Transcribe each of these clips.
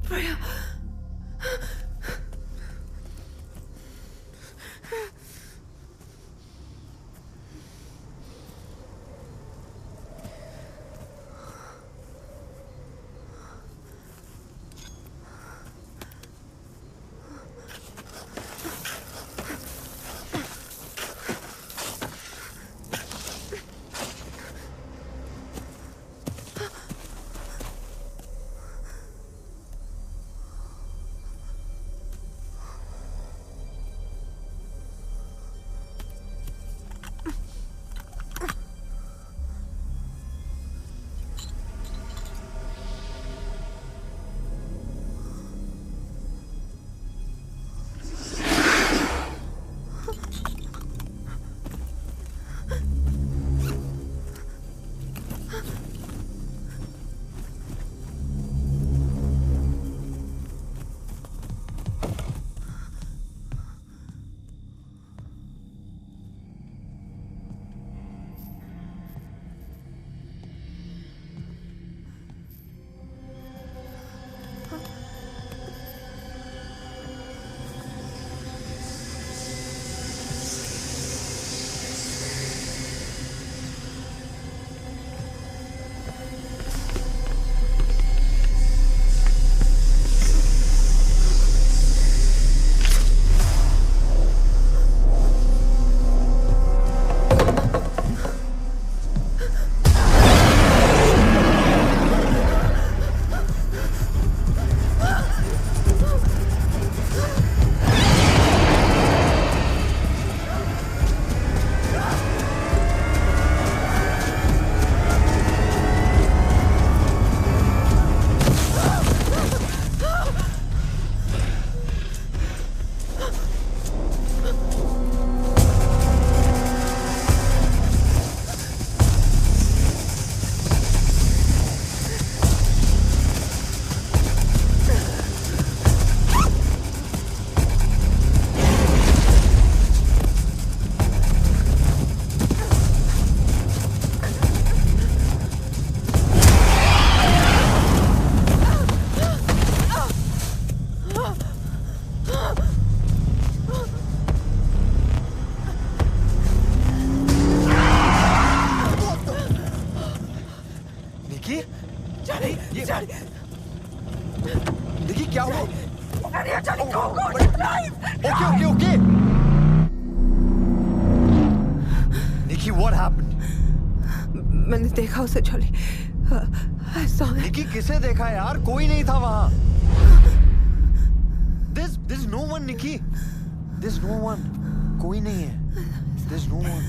Freya. देखिए क्या हुआ? Okay. Nikki, what happened? मैंने देखा उसे जॉली। I saw it. निकी किसे देखा यार? कोई नहीं था वहाँ। There's no one, Nikki. There's no one. कोई नहीं है। There's no one.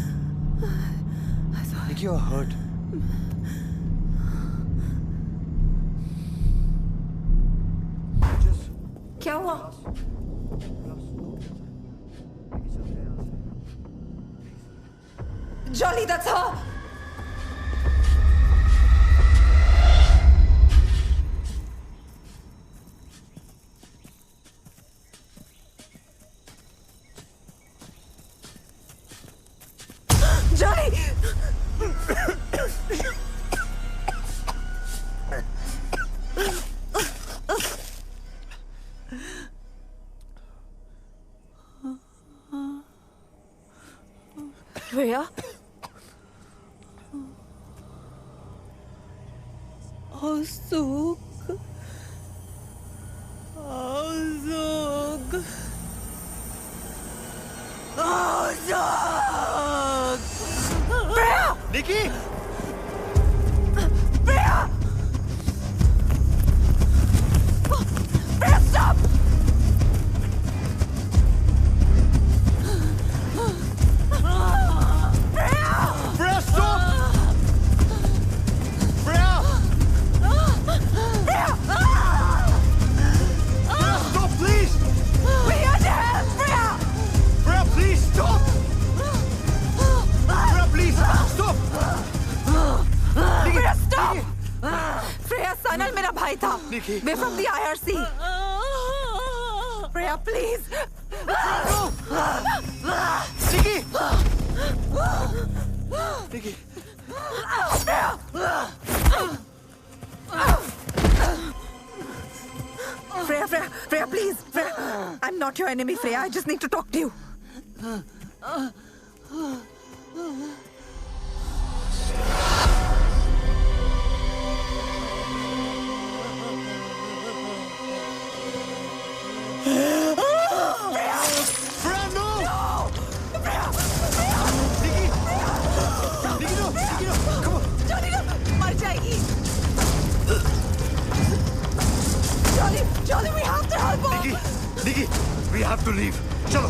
Nikki, you're hurt. क्या हुआ? Jolly, that's her. Jolly. Freya? Azog. Freya! Nikki! Freya! Freya, stop! Freya, stop! Freya! Freya! Freya, stop, please! We're here to help, Freya! Freya, please, stop! Freya, please, stop! Freya, stop! Freya, Sanal मेरा भाई था. Nikki. We're from the IRC. Freya, please. Nikki! Nikki! Freya! Freya, please. Freya, I'm not your enemy, Freya. I just need to talk to you. Charlie, we have to help her! Nikki, we have to leave. Chalo.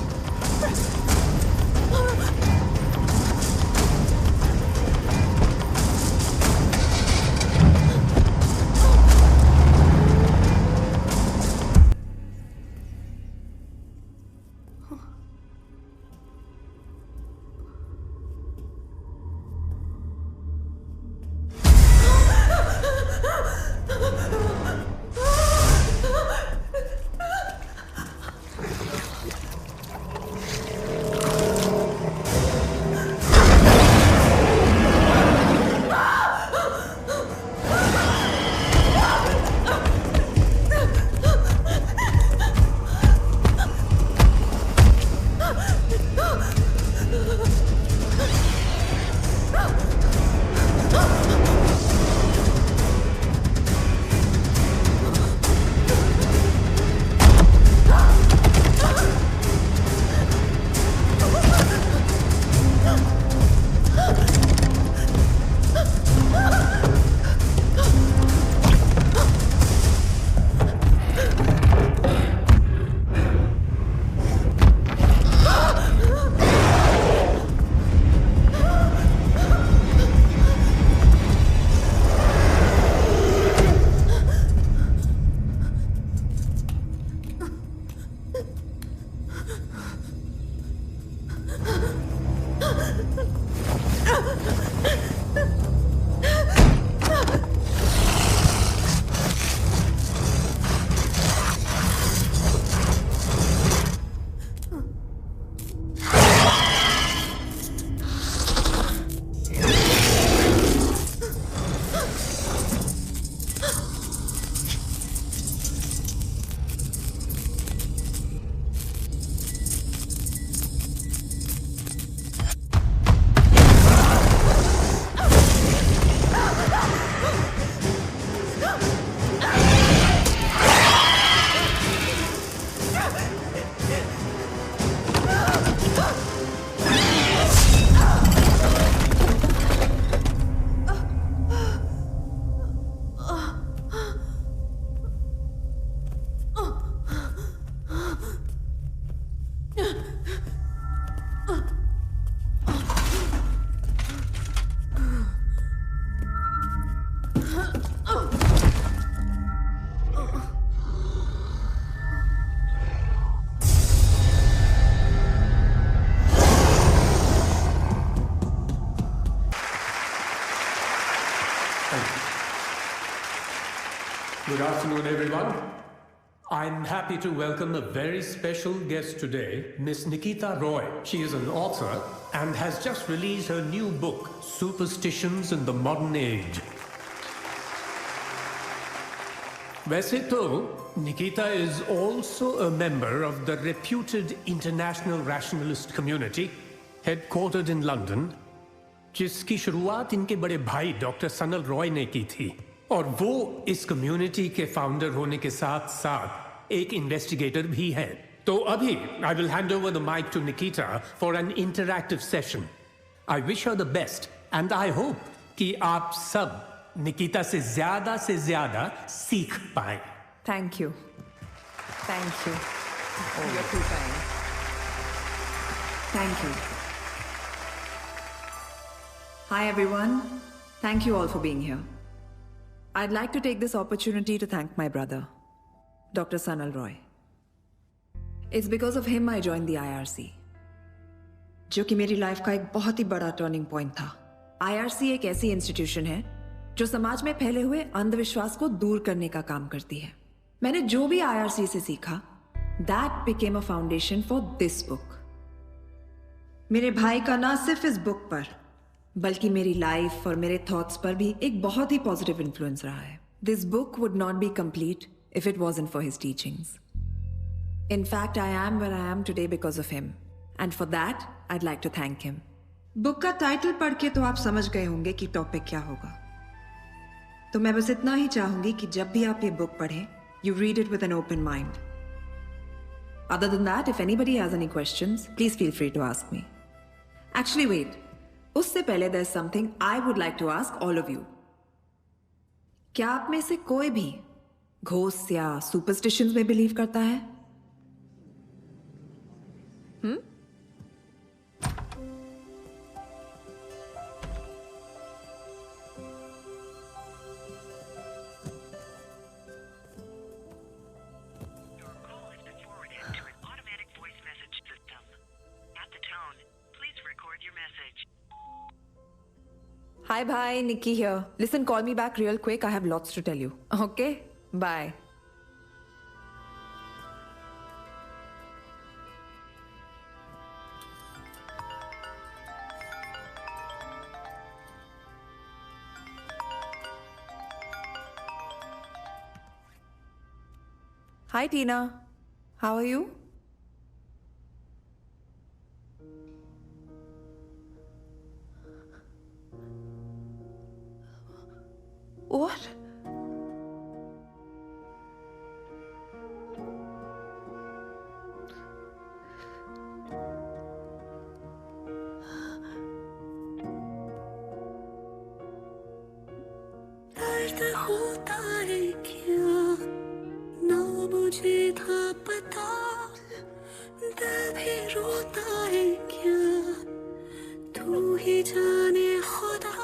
Good afternoon, everyone. I'm happy to welcome a very special guest today, Miss Nikita Roy. She is an author and has just released her new book, Superstitions in the Modern Age. वैसे तो Nikita is also a member of the reputed international rationalist community, headquartered in London, जिसकी शुरुआत इनके बड़े भाई doctor Sanal Roy ने की थी और वो इस कम्युनिटी के फाउंडर होने के साथ साथ एक इन्वेस्टिगेटर भी है। तो अभी I will hand over the mic to Nikita for an interactive session. I wish her the best and I hope कि आप सब निकिता से ज्यादा सीख पाएं। Thank you. Thank you. Oh, you're too kind. Thank you. Hi everyone. Thank you all for being here. I'd like to take this opportunity to thank my brother, Dr. Sanal Roy. It's because of him I joined the IRC, जो कि मेरी life का एक बहुत ही बड़ा turning point था। IRC एक ऐसी इंस्टीट्यूशन है जो समाज में फैले हुए अंधविश्वास को दूर करने का काम करती है। मैंने जो भी IRC से सीखा, that became a foundation for this book. मेरे भाई का ना सिर्फ इस बुक पर बल्कि मेरी लाइफ और मेरे थॉट्स पर भी एक बहुत ही पॉजिटिव इन्फ्लुएंस रहा है। This book would not be complete if it wasn't for his teachings. In fact, I am where I am today because of him. And for that, I'd like to thank him. Book का title पढ़ के तो आप समझ गए होंगे कि topic क्या होगा। तो मैं बस इतना ही चाहूंगी कि जब भी आप ये बुक पढ़ें, you read it with an open mind. Other than that, if anybody has any questions, please feel free to ask me. Actually, wait. उससे पहले there's something I would like to ask all of you. क्या आप में से कोई भी ghost या superstitions में बिलीव करता है? Hi, bye. Nikki here. Listen, call me back real quick. I have lots to tell you. Okay? Bye. Hi, Tina. How are you? What? दर्द होता है क्या ना मुझे था पता, दिल भी रोता है क्या तू ही जाने खुदा।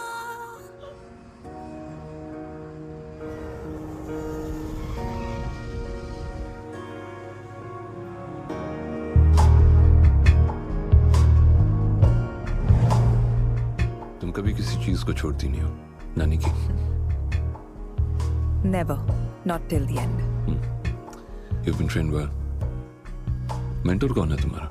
कभी किसी चीज को छोड़ती नहीं हो नानी की? Never. Not till the end. You've been trained well. Mentor कौन है तुम्हारा?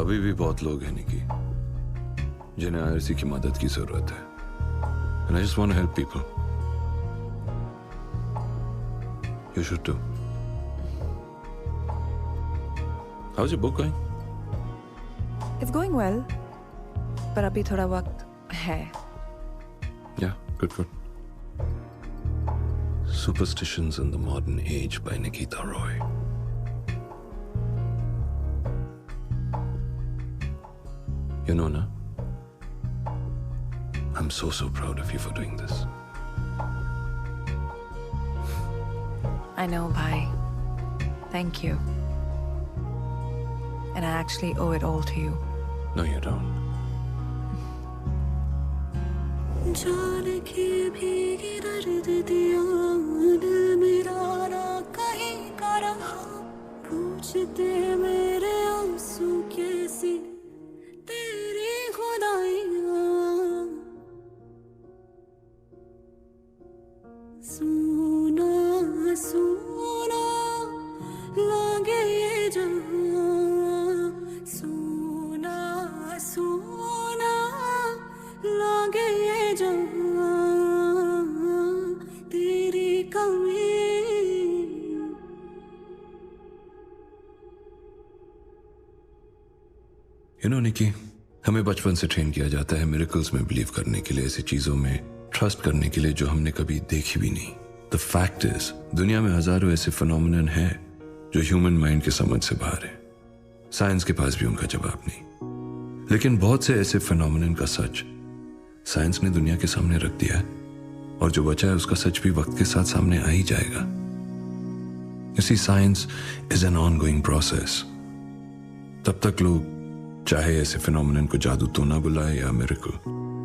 अभी भी बहुत लोग हैं निकी जिन्हें आरसी की मदद की जरूरत है. And I just want to help people. You should too. How's your book going? It's going well. पर अभी थोड़ा वक्त है. Yeah, good. Superstitions in the Modern Age by Nikita Roy. You know, na? I'm so proud of you for doing this. I know, bhai. Thank you. And I actually owe it all to you. No, you don't. जान के भीगी दर्द दिया दिल मेरा ना कहीं का रहा, पूछते मेरे आंसू कैसी तेरी खुदाइयाँ। सुना सुना लागे ये जहां, सुना सुना लागे ये जहां तेरी कमी। You know, निकी, हमें बचपन से ट्रेन किया जाता है मिरेकल्स में बिलीव करने के लिए, ऐसी चीजों में ट्रस्ट करने के लिए जो हमने कभी देखी भी नहीं. The fact is, दुनिया में हजारों ऐसे फिनोमिनन हैं जो ह्यूमन माइंड के समझ से बाहर है. साइंस के पास भी उनका जवाब नहीं. लेकिन बहुत से ऐसे फिनोमिनन का सच साइंस ने दुनिया के सामने रख दिया है, और जो बचा है उसका सच भी वक्त के साथ सामने आ ही जाएगा. You see, science is an ongoing process. तब तक लोग चाहे ऐसे फिनोमिनन को जादू तो ना बुलाए या miracle,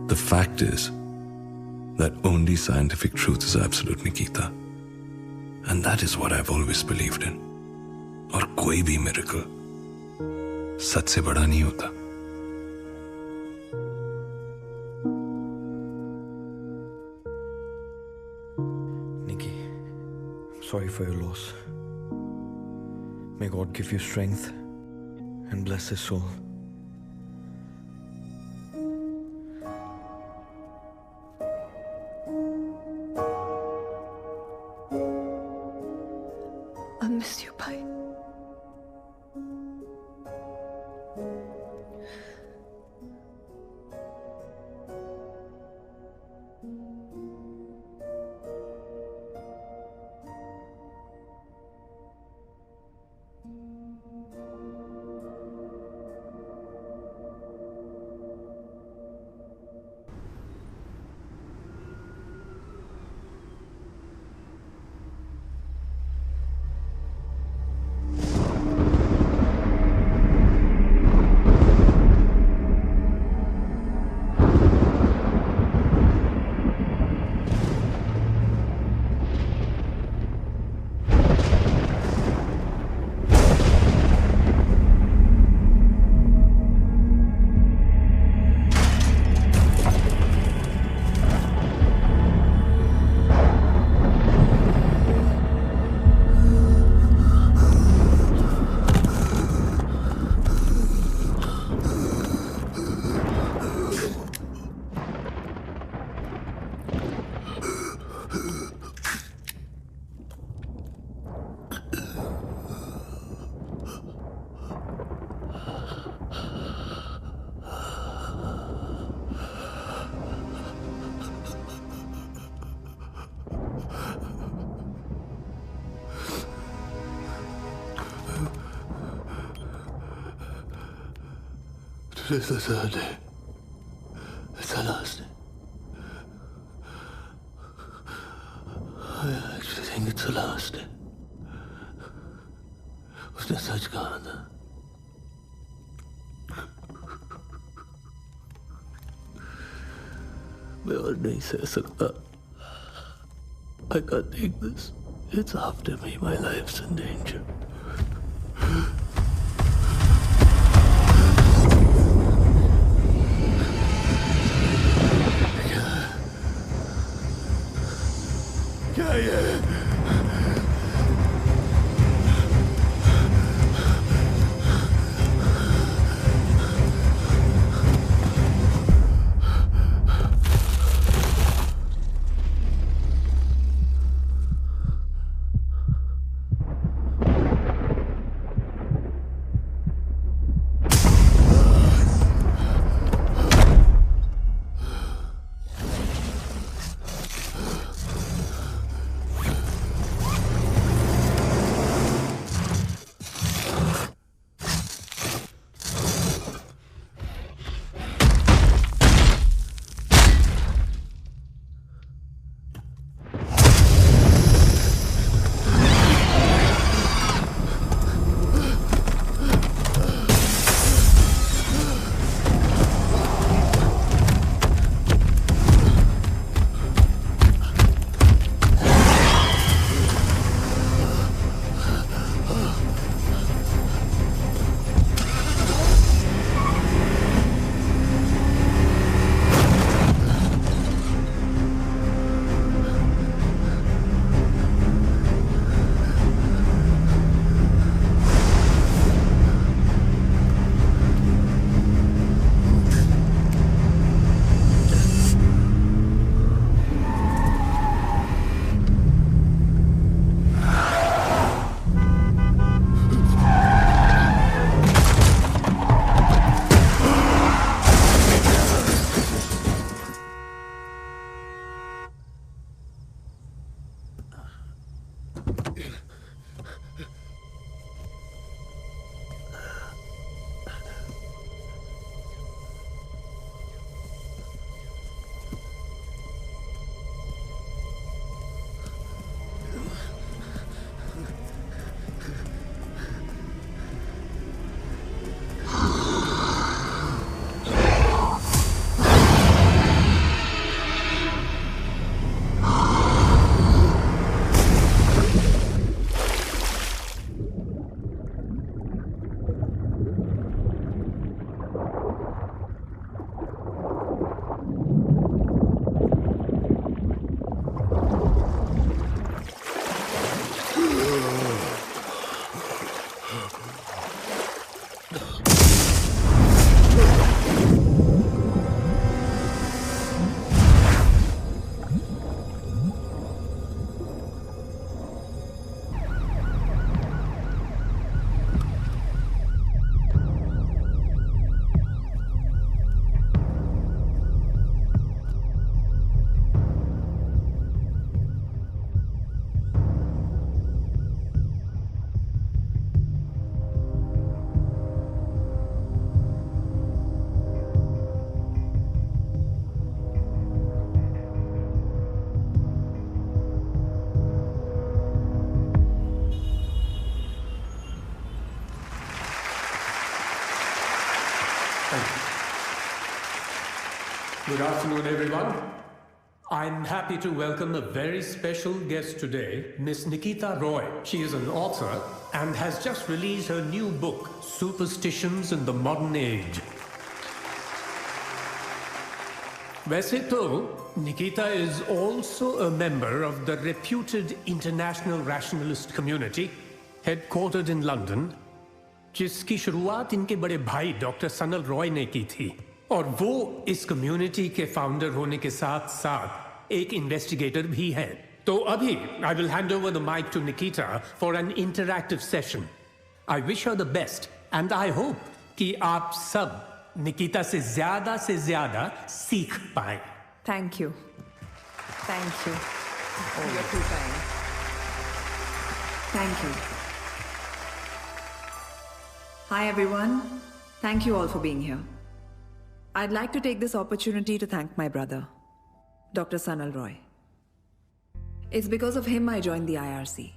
the fact is that only scientific truth is absolute, Nikita. And that is what I've always believed in. और कोई भी मिरेकल सच से बड़ा नहीं होता. Nikki, sorry for your loss. May God give you strength and bless his soul. Miss you भाई। It's the third day. It's the last day. I actually think it's the last day. उसने सच कहा था। मैं और नहीं सह सकता। I can't take this. It's after me. My life's in danger. क्या ये? Good afternoon, everyone. I'm happy to welcome a very special guest today, Miss Nikita Roy. She is an author and has just released her new book, Superstitions in the Modern Age. वैसे तो Nikita is also a member of the reputed international rationalist community, headquartered in London, जिसकी शुरुआत इनके बड़े भाई doctor Sanal Roy ने की थी, और वो इस कम्युनिटी के फाउंडर होने के साथ साथ एक इन्वेस्टिगेटर भी है. तो अभी I will hand over the mic to Nikita for an interactive session. I wish her the best and I hope कि आप सब निकिता से ज्यादा सीख पाए. Thank you. Thank you. Oh, you're too kind. Thank you. Hi, everyone. Thank you all for being here. I'd like to take this opportunity to thank my brother, Dr. Sanal Roy. It's because of him I joined the IRC.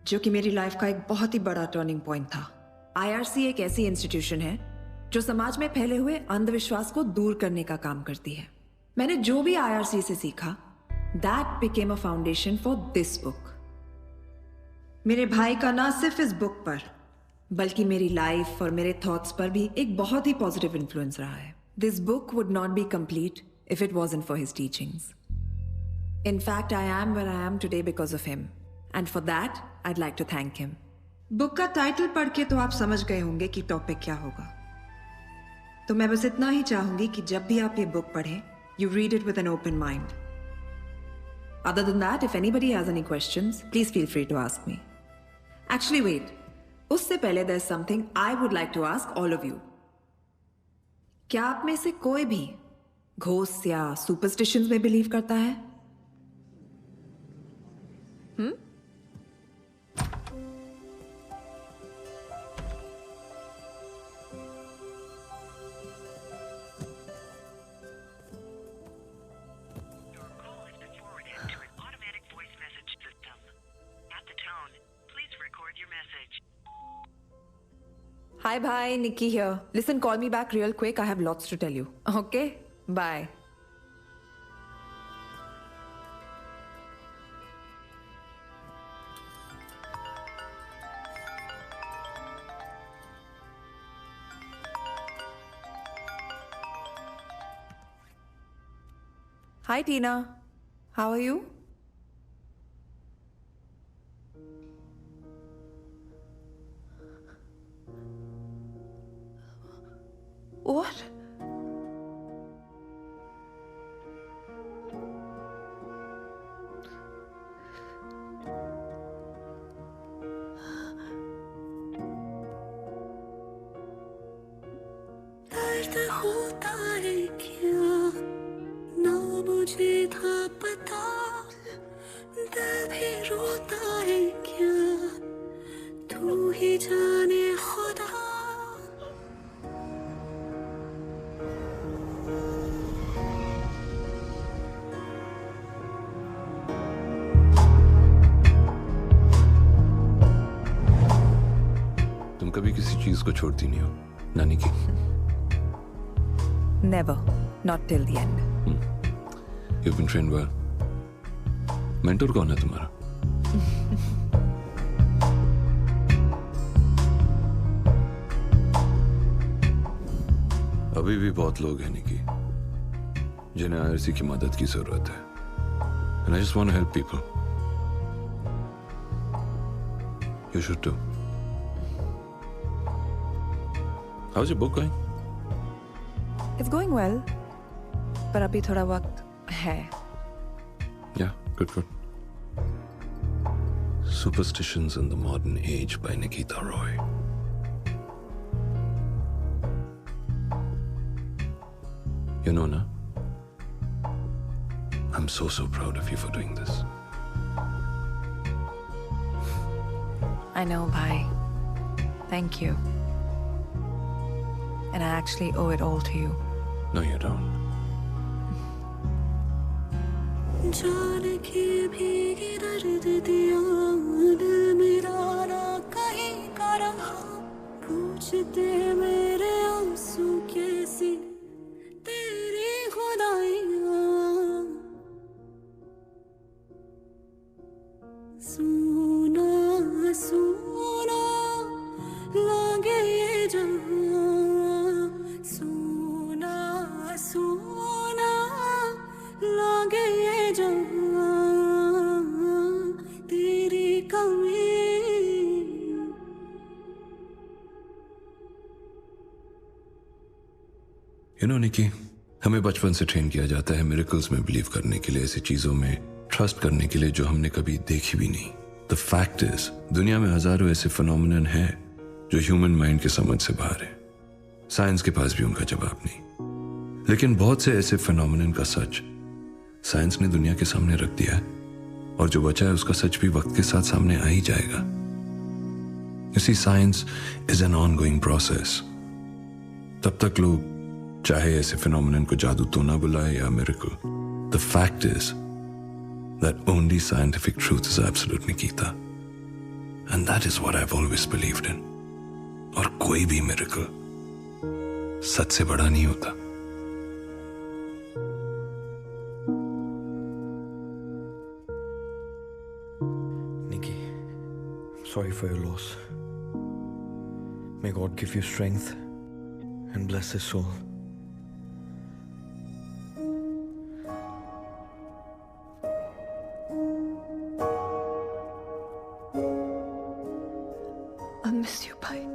जो कि मेरी life का एक बहुत ही बड़ा turning point था. IRC एक ऐसी इंस्टीट्यूशन है जो समाज में फैले हुए अंधविश्वास को दूर करने का काम करती है. मैंने जो भी IRC से सीखा, that became a foundation for this book. मेरे भाई का ना सिर्फ इस बुक पर बल्कि मेरी लाइफ और मेरे थॉट्स पर भी एक बहुत ही पॉजिटिव इन्फ्लुएंस रहा है. This book would not be complete if it wasn't for his teachings. In fact, I am where I am today because of him. And for that, I'd like to thank him. Book का title पढ़ के तो आप समझ गए होंगे कि topic क्या होगा. तो मैं बस इतना ही चाहूंगी कि जब भी आप ये बुक पढ़ें, you read it with an open mind. Other than that, if anybody has any questions, please feel free to ask me. Actually, wait. उससे पहले there's something I would like to ask all of you. क्या आप में से कोई भी ghost या superstitions में बिलीव करता है? Hi, bye, Nikki here. Listen, call me back real quick. I have lots to tell you. Okay? Bye. Hi, Tina. How are you? What? दर्द होता है क्या ना मुझे था पता, दिल भी रोता है क्या तू ही जाने खुदा. कभी किसी चीज को छोड़ती नहीं हो, नानी की? Never. Not till the end. You've been trained well. Mentor कौन है तुम्हारा? अभी भी बहुत लोग हैं निकी जिन्हें आईआरसी की मदद की जरूरत है. And I just want to help people. You should too. How's your book going? It's going well. पर अभी थोड़ा वक्त है. Yeah, good. Superstitions in the Modern Age by Nikita Roy. You know, na? I'm so proud of you for doing this. I know, bhai. Thank you. And I actually owe it all to you. No, you don't. जान के भीगी दर्द दिया दिल मेरा ना कहीं का रहा, पूछते मेरे आंसू कैसी तेरी निकी, हमें बचपन से ट्रेन किया जाता है मिरेकल्स में बिलीव करने के लिए, ऐसी चीजों में ट्रस्ट करने के लिए जो हमने कभी देखी भी नहीं। द फैक्ट इज, दुनिया में हजारों ऐसे फिनोमिनन हैं जो ह्यूमन माइंड के समझ से बाहर है। साइंस के पास भी उनका जवाब नहीं। लेकिन बहुत से ऐसे फिनोमिनन का सच साइंस ने दुनिया के सामने रख दिया है, और जो बचा है उसका सच भी वक्त के साथ सामने आ ही जाएगा। You see, science is an ongoing process. तब तक लोग चाहे ऐसे फिनोमिनन को जादू तो ना बुलाए या miracle, the fact is that only scientific truth is absolute, Nikita. And that is what I've always believed in. और कोई भी मिरेकल सच से बड़ा नहीं होता। Nikki, I'm sorry for your loss. May God give you strength and bless his soul. I miss you, bhai.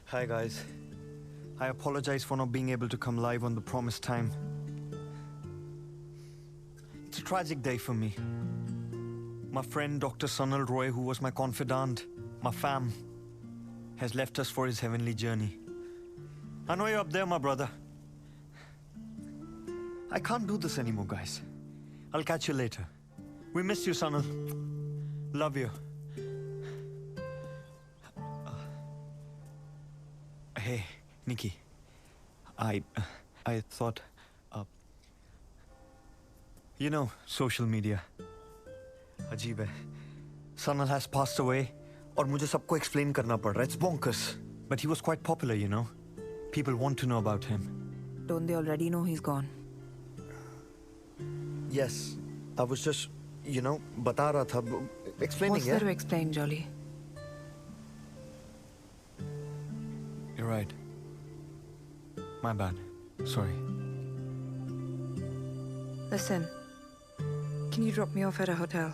Hi guys, I apologize for not being able to come live on the promised time. It's a tragic day for me. My friend Dr. Sanal Roy, who was my confidant, my fam, has left us for his heavenly journey. I know you're up there, my brother. I can't do this anymore, guys. I'll catch you later. We miss you, Sanal. Love you. Hey, Nikki. I thought, you know, social media. अजीब है. Sanal has passed away, और मुझे सबको explain करना पड़ रहा है. It's bonkers. But he was quite popular, you know. People want to know about him. Don't they already know he's gone? Yes, I was just, you know, बता रहा था, explaining. What's there to explain, Jolly? You're right. My bad. Sorry. Listen, can you drop me off at a hotel?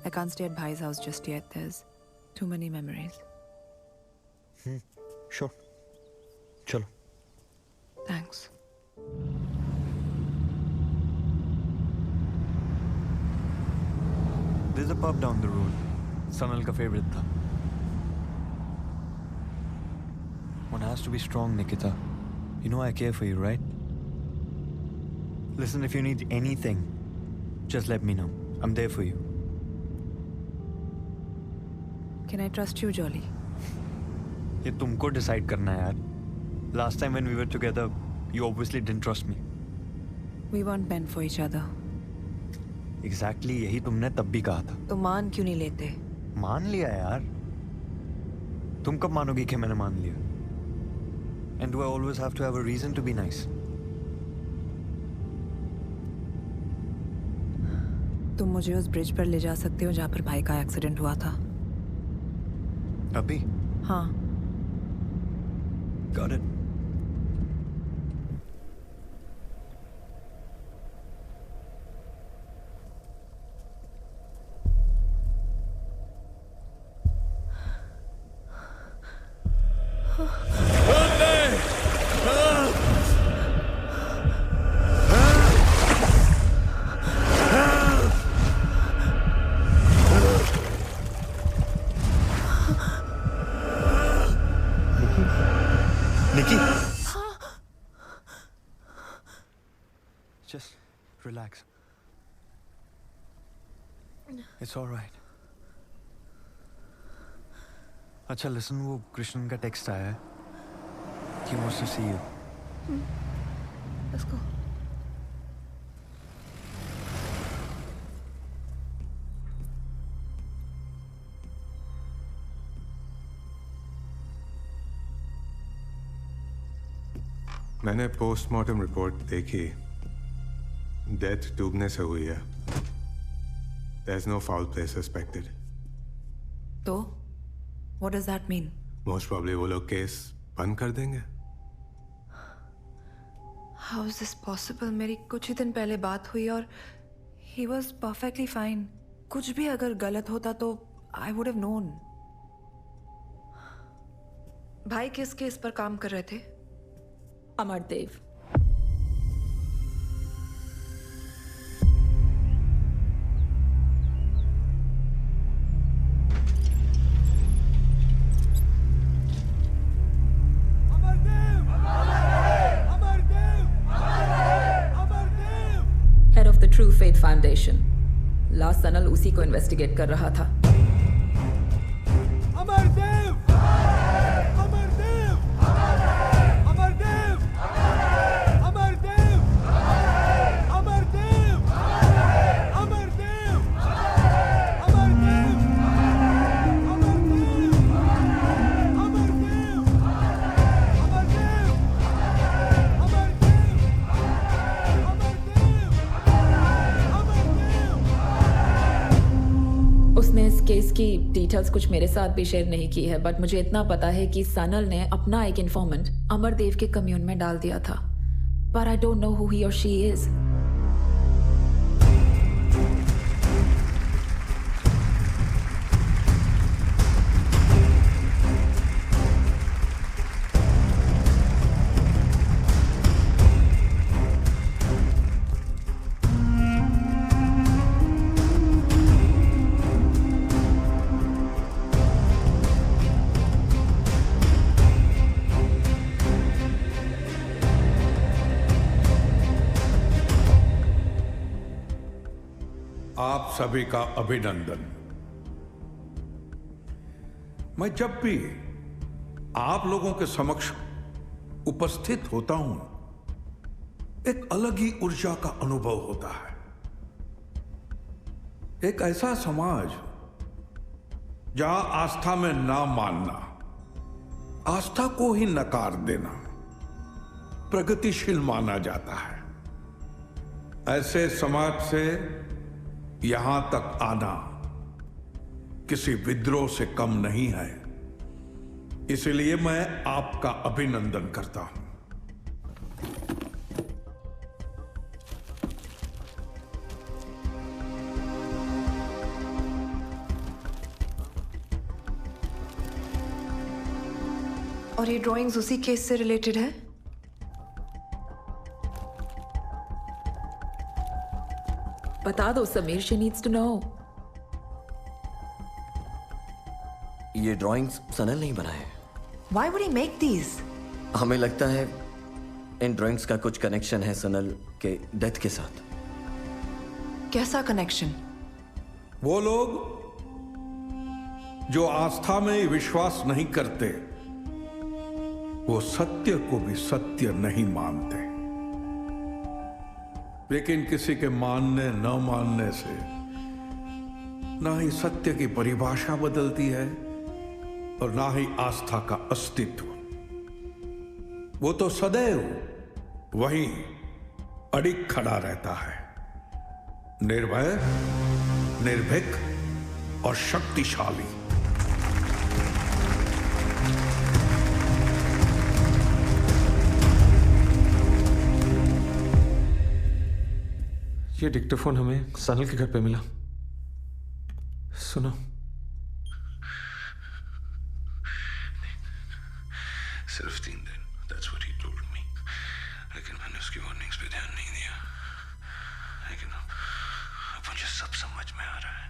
I can't stay at Bhai's house just yet. There's too many memories. Sure. Chalo. Thanks. There's a pub down the road. Sanal ka favorite tha. One has to be strong, Nikita. You know I care for you, right? Listen, if you need anything, just let me know. I'm there for you. Can I trust you, Jolly? ये तुमको decide करना है यार. Last time when we were together, you obviously didn't trust me. We weren't meant for each other. Exactly, यही तुमने तब भी कहा था. तो मान क्यों नहीं लेते? मान लिया यार. तुम कब मानोगी कि मैंने मान लिया? And do I always have to have a reason to be nice? तुम मुझे उस ब्रिज पर ले जा सकते हो जहाँ पर भाई का एक्सीडेंट हुआ था? अभी? हाँ. Got it. Nikki? Just relax. It's all right. अच्छा listen, वो कृष्णन का टेक्स्ट आया है. He wants to see you. Let's go. मैंने पोस्टमार्टम रिपोर्ट देखी. डेथ डूबने से हुई है. There's no foul play suspected. तो what does that mean? Most probably वो लोग केस बंद कर देंगे. How is this possible? मेरी कुछ ही दिन पहले बात हुई और he was perfectly fine. कुछ भी अगर गलत होता तो I would have known. भाई किस केस पर काम कर रहे थे? Amardev. Head of the true faith foundation. Last Sanal उसी को इन्वेस्टिगेट कर रहा था. अमरदेव! अमरदेव! अमरदेव! अमरदेव! अमरदेव! अमरदेव! अमरदेव! उसने इस केस की डिटेल्स कुछ मेरे साथ भी शेयर नहीं की है, बट मुझे इतना पता है कि सनल ने अपना एक इन्फॉर्मेंट अमरदेव के कम्यून में डाल दिया था. पर I don't know who he और शी इज. आप सभी का अभिनंदन. मैं जब भी आप लोगों के समक्ष उपस्थित होता हूं, एक अलग ही ऊर्जा का अनुभव होता है. एक ऐसा समाज जहां आस्था में ना मानना, आस्था को ही नकार देना प्रगतिशील माना जाता है. ऐसे समाज से यहां तक आना किसी विद्रोह से कम नहीं है. इसलिए मैं आपका अभिनंदन करता हूं. और ये ड्राइंग्स उसी केस से रिलेटेड है? बता दो Sameer, she needs to know. ये ड्राइंग्स सनल नहीं बनाए. Why would he make these? हमें लगता है इन ड्राइंग्स का कुछ कनेक्शन है सनल के डेथ के साथ. कैसा कनेक्शन? वो लोग जो आस्था में विश्वास नहीं करते, वो सत्य को भी सत्य नहीं मानते. लेकिन किसी के मानने न मानने से ना ही सत्य की परिभाषा बदलती है और ना ही आस्था का अस्तित्व. वो तो सदैव वहीं अडिग खड़ा रहता है, निर्भय, निर्भीक और शक्तिशाली. ये डिक्टोफोन हमें सनल के घर पे मिला. सुनो. सिर्फ 3 दिन, that's what he told me. लेकिन मैंने उसकी वार्निंग्स पे ध्यान नहीं दिया. लेकिन अब मुझे सब समझ में आ रहा है.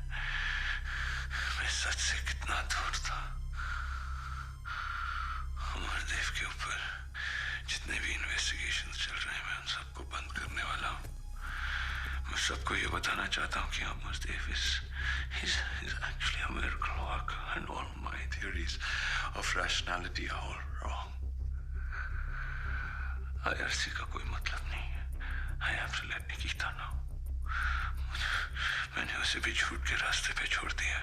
मैं सच से कितना दूर था. अमरदेव के ऊपर जितने भी इन्वेस्टिगेशंस चल रहे हैं, मैं उन सबको बंद करने वाला हूँ. मैं सबको ये बताना चाहता हूँ कि Amardev is actually a miracle worker and all my theories of rationality are all wrong. IRC का कोई मतलब नहीं है. I have to let Nikita know. मैंने उसे भी झूठ के रास्ते पे छोड़ दिया.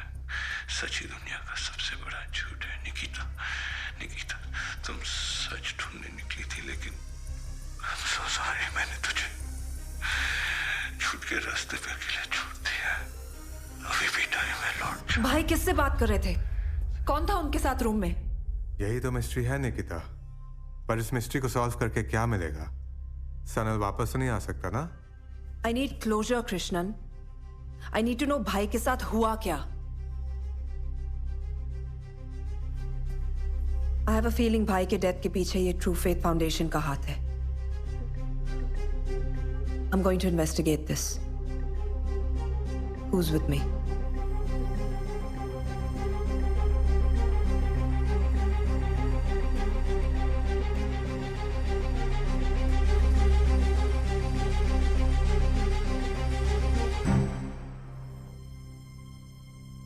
सच ही दुनिया का सबसे बड़ा झूठ है. निकिता, तुम सच ढूंढने निकली थी, लेकिन I'm so sorry, मैंने तुझे छूट के रास्ते पे अकेले छोड़ दिया। अभी भी टाइम है लौट। भाई किससे बात कर रहे थे? कौन था उनके साथ रूम में? यही तो मिस्ट्री है निकिता। पर इस मिस्ट्री को सॉल्व करके क्या मिलेगा? सनल वापस तो नहीं आ सकता ना? I need closure, Krishnan. I need to know भाई के साथ हुआ क्या? I have a feeling भाई के डेथ के पीछे ये ट्रू फेथ फाउंडेशन का हाथ है। I'm going to investigate this. Who's with me?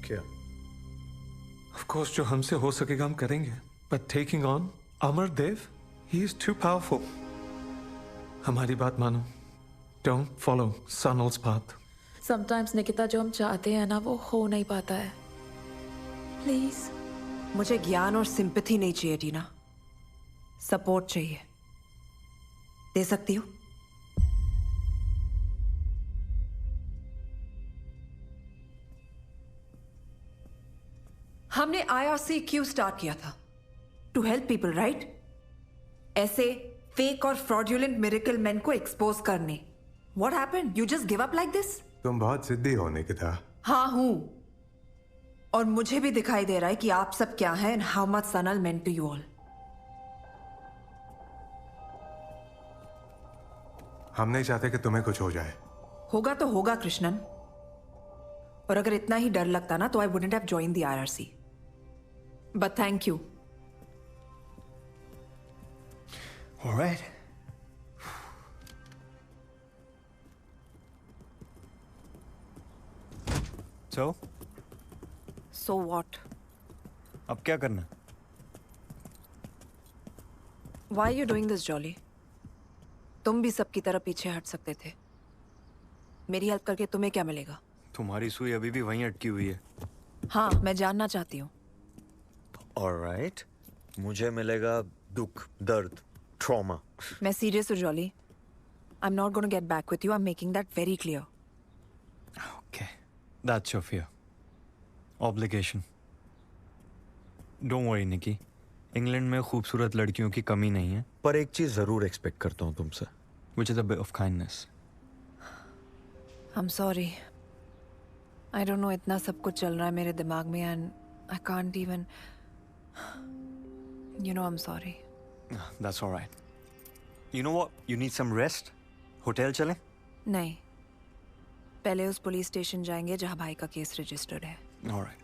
क्या? Of course, जो हमसे हो सकेगा हम करेंगे। But taking on Amardev, he is too powerful. हमारी बात मानो। Don't follow Sanal's path. Sometimes Nikita जो हम चाहते हैं ना वो हो नहीं पाता है। प्लीज। मुझे ज्ञान और सिंपैथी नहीं चाहिए टीना, सपोर्ट चाहिए। दे सकती हो? हमने IRC क्यों स्टार्ट किया था? To help people, right? ऐसे फेक और फ्रॉडुलेंट मिरेकल मैन को एक्सपोज करने। What happened? You just give up like this? तुम बहुत जिद्दी हो निकिता। हाँ हूं, और मुझे भी दिखाई दे रहा है कि आप सब क्या हैं and how much Sanal meant to you all. हम नहीं चाहते कि तुम्हें कुछ हो जाए। होगा तो होगा कृष्णन, और अगर इतना ही डर लगता ना तो I wouldn't have joined the IRC. But thank you. All right. So what? अब क्या करना? Why are you doing this, Jolly? तुम भी सबकी तरह पीछे हट सकते थे। मेरी हेल्प करके तुम्हें क्या मिलेगा? तुम्हारी सुई अभी भी वहीं अटकी हुई है। हाँ, मैं जानना चाहती हूँ। All right. मुझे मिलेगा दुख, दर्द, ट्रॉमा। मैं सीरियस हूँ jolly. I'm not going to get back with you. I'm making that very clear. Okay. That's your fear. Obligation. Don't worry, Nikki. England में खूबसूरत लड़कियों की कमी नहीं है, पर एक चीज जरूर एक्सपेक्ट करता हूँ तुमसे, which is a bit of kindness. I'm sorry. I don't know, इतना सब कुछ चल रहा है मेरे दिमाग में and I can't even. You know I'm sorry. That's all right. You know what? You need some rest. Hotel चलें? नहीं, पहले उस पुलिस स्टेशन जाएंगे जहाँ भाई का केस रजिस्टर्ड है। All right.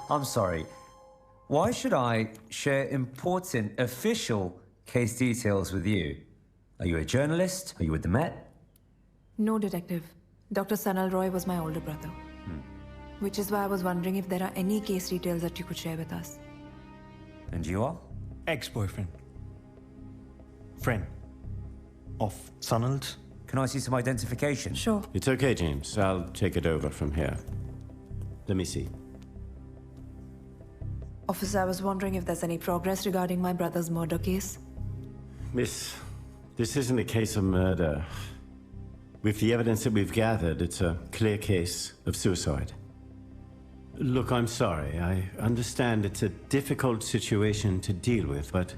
I'm sorry. Why should I share important official case details with you? Are you a journalist? Are you with the Met? No, detective. Dr. Sanal Roy was my older brother. Which is why I was wondering if there are any case details that you could share with us. And you are? Ex-boyfriend. Friend. Of Sanal's. Can I see some identification? Sure. It's okay, James. I'll take it over from here. Let me see. Officer, I was wondering if there's any progress regarding my brother's murder case. Miss, this isn't a case of murder. With the evidence that we've gathered, it's a clear case of suicide. Look, I'm sorry. I understand it's a difficult situation to deal with, but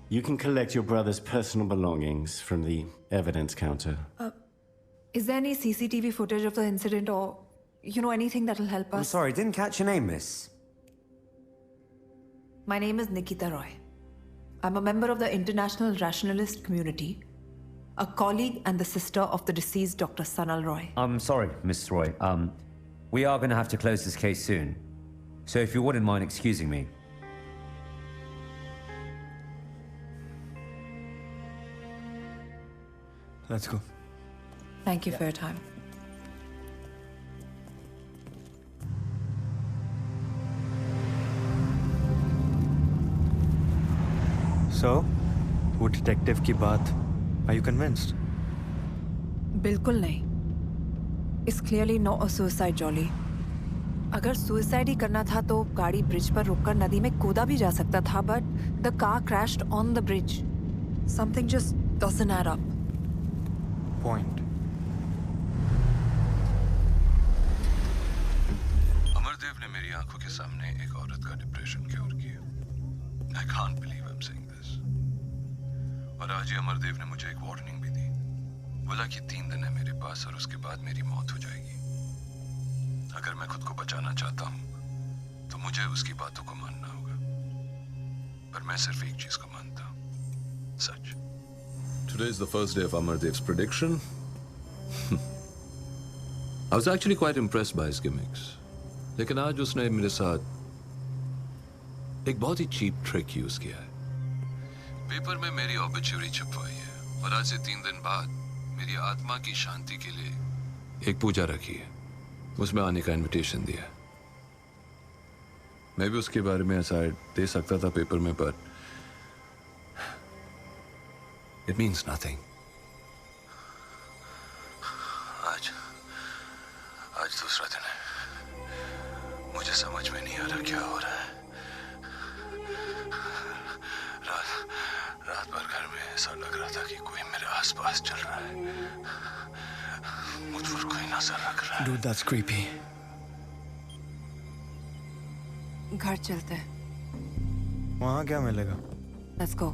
you can collect your brother's personal belongings from the evidence counter. Is there any CCTV footage of the incident or, you know, anything that'll help us? I'm sorry, didn't catch your name, miss. My name is Nikita Roy. I'm a member of the International Rationalist Community, a colleague and the sister of the deceased Dr. Sanal Roy. I'm sorry, Miss Roy. We are going to have to close this case soon. So if you wouldn't mind excusing me. Let's go. Thank you for your time. So, वो detective की बात, are you convinced? बिल्कुल नहीं. It's clearly not a suicide, Jolly. अगर suicide ही करना था तो गाड़ी ब्रिज पर रुककर नदी में कूदा भी जा सकता था, but the car crashed on the bridge. Something just doesn't add up. Point. Amardev ने मेरी आंखों के सामने एक औरत का डिप्रेशन क्योर किया. I can't believe I'm saying this. और आज ही अमरदेव ने मुझे एक वार्निंग भी दी. बोला कि 3 दिन है मेरे पास और उसके बाद मेरी मौत हो जाएगी. अगर मैं खुद को बचाना चाहता हूं तो मुझे उसकी बातों को मानना होगा. पर मैं सिर्फ एक चीज को मानता हूं, सच. Today is the first day of Amardev's prediction. I was actually quite impressed by his gimmicks. लेकिन आज उसने मेरे साथ एक बहुत ही चीप ट्रिक यूज किया है. पेपर में मेरी ऑबिचुरी छपवाई है और आज से 3 दिन बाद मेरी आत्मा की शांति के लिए एक पूजा रखी है. उसमें आने का इनविटेशन दिया. मैं भी उसके बारे में ऐसा दे सकता था पेपर में, पर इट मीन्स नथिंग. आज दूसरा दिन है. मुझे समझ में नहीं आ रहा क्या हो रहा है. रात भर घर में ऐसा लग रहा था कि कोई मेरे आसपास चल रहा है. मुझ पर कोई नजर रख रहा है. Dude, that's creepy. घर चलते हैं. वहाँ क्या मिलेगा? Let's go.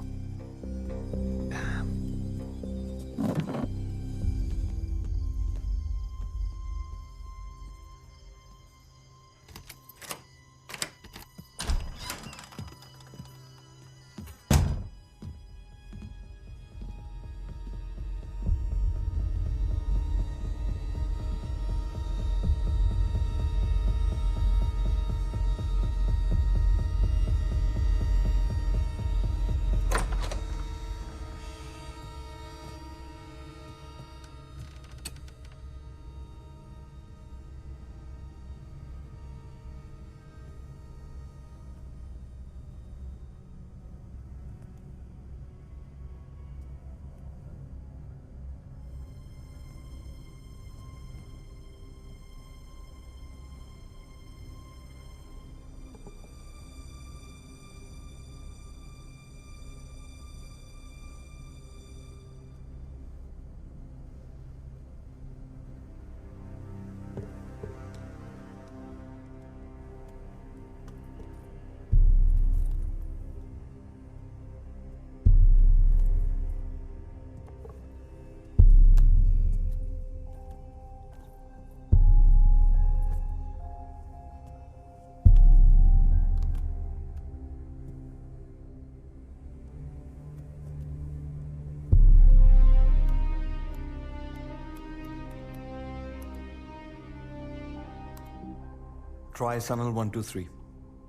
Try Sanal 123.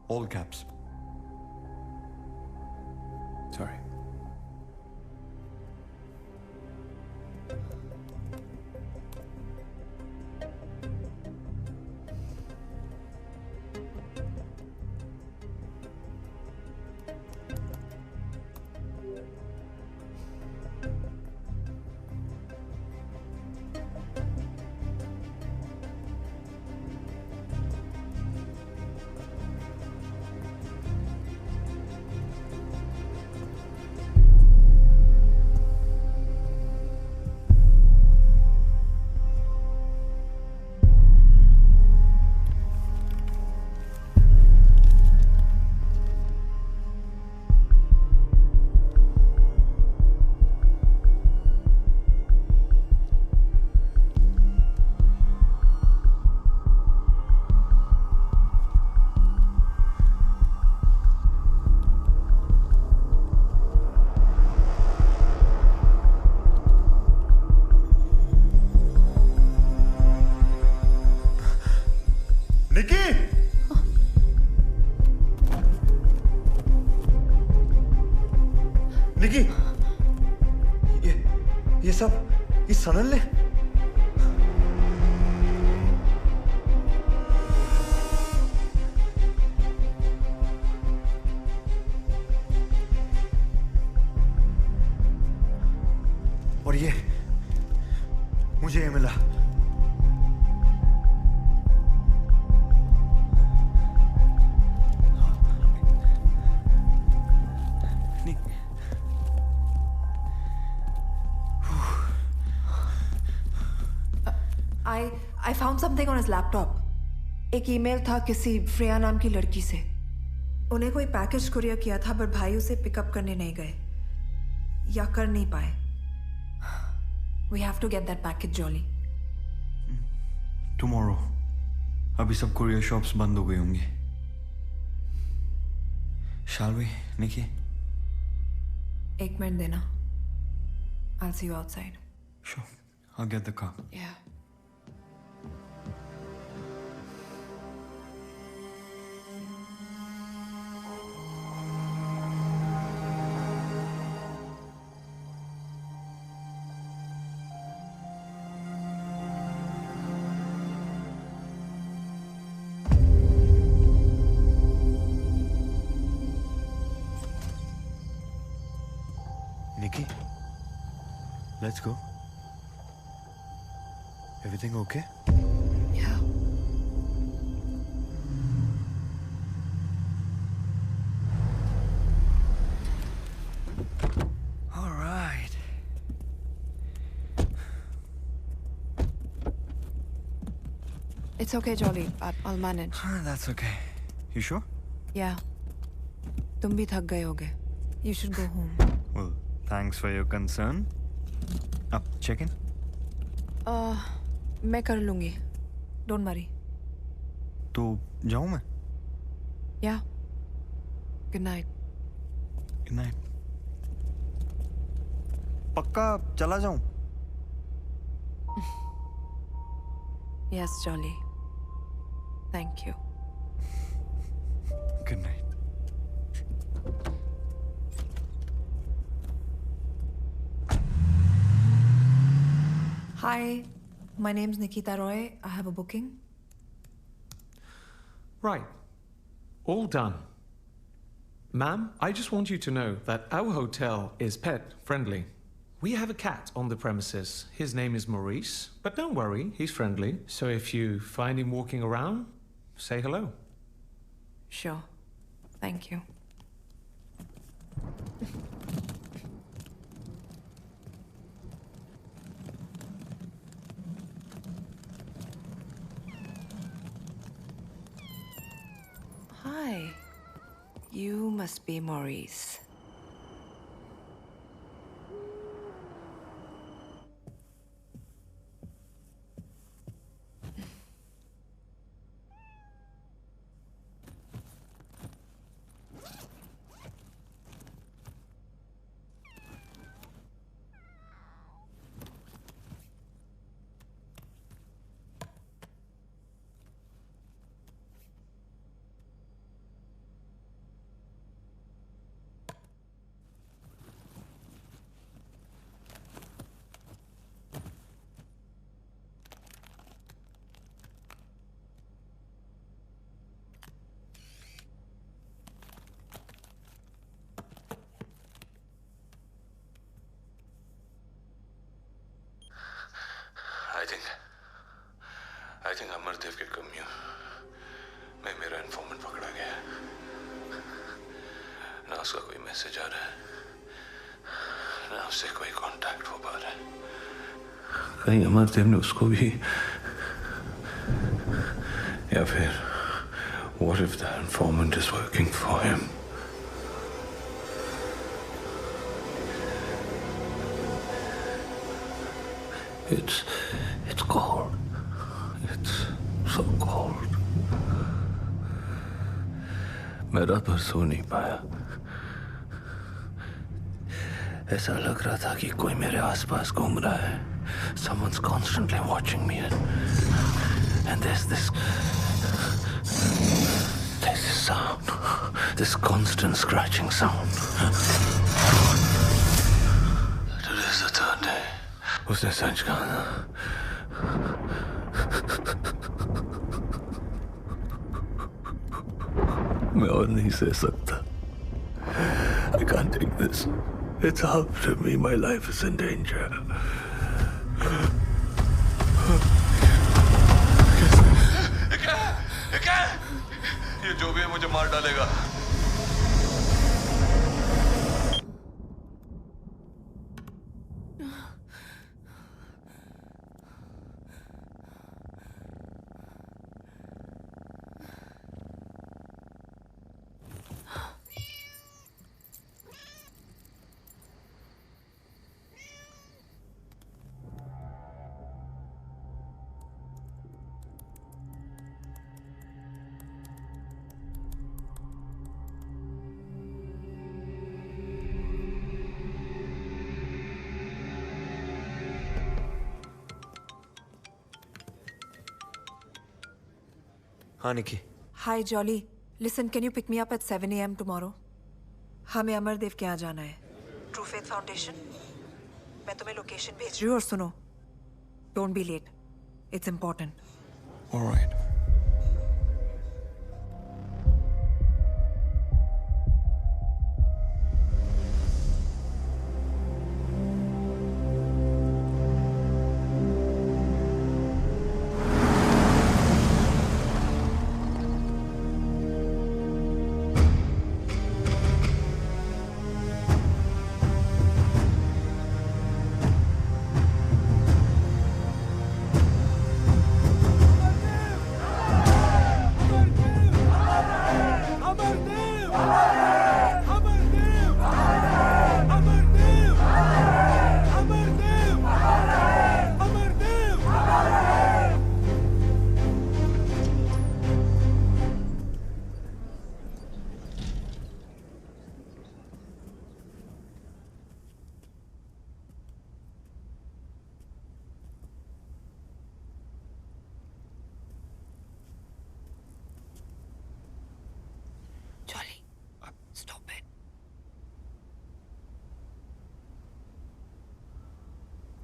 All caps. Sorry. ये सब इस सनल ने? I found something on his laptop. एक ईमेल था किसी फ्रेया नाम की लड़की से. उन्हें कोई पैकेज कुरियर किया था पर भाई उसे पिकअप करने नहीं गए या कर नहीं पाए. We have to get that package, Jolly. Tomorrow. अभी सब courier shops बंद हो गई होंगी. Shall we, Nikki? एक मिनट देना. I'll see you outside. Sure. I'll get the car. Yeah. Nikki, let's go. Everything okay? Yeah. All right. It's okay, Jolly. I'll manage. That's okay. You sure? Yeah. तुम भी थक गए होगे. You should go home. Well, thanks for your concern. Up, check in. मैं कर लूंगी. Don't worry. तो जाऊं मैं? Yeah. Good night. Good night. पक्का चला जाऊं? Yes, Jolly. Thank you. Good night. Hi, my name's Nikita Roy. I have a booking. Right. All done. Ma'am, I just want you to know that our hotel is pet friendly. We have a cat on the premises. His name is Maurice, but don't worry, he's friendly. So if you find him walking around, say hello. Sure. Thank you. Hi. You must be Maurice. I think Amardev के कम्यू में मेरा informant पकड़ा गया है. ना उसका कोई message आ रहा है, ना उससे कोई कांटेक्ट हो पा रहा है. कहीं अमरदेव ने उसको भी, या फिर what if that informant is working for him? It's cold. It's so cold. मैं रात भर सो नहीं पाया. ऐसा लग रहा था कि कोई मेरे आसपास घूम रहा है. Someone's constantly watching me, and there's this sound, this constant scratching sound. Today's the third day. उसने सच कहा ना. मैं और नहीं सह सकता. I can't take this. It's after me. My life is in danger. ये जो भी है मुझे मार डालेगा. हाँ Nikki. Hi Jolly, listen, can you pick me up at 7 AM tomorrow? हमें अमरदेव के यहाँ जाना है, ट्रू फेथ फाउंडेशन। मैं तुम्हें लोकेशन भेज रही हूँ और सुनो, don't be late, it's important. Alright.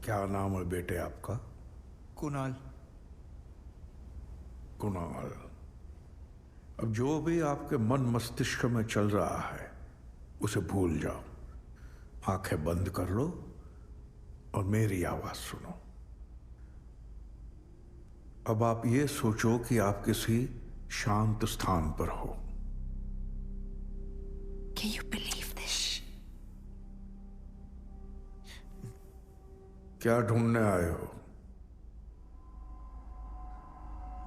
क्या नाम है बेटे आपका? कुणाल। कुणाल, अब जो भी आपके मन मस्तिष्क में चल रहा है उसे भूल जाओ, आंखें बंद कर लो और मेरी आवाज सुनो। अब आप ये सोचो कि आप किसी शांत स्थान पर हो। Can you believe this? क्या ढूंढने आए हो?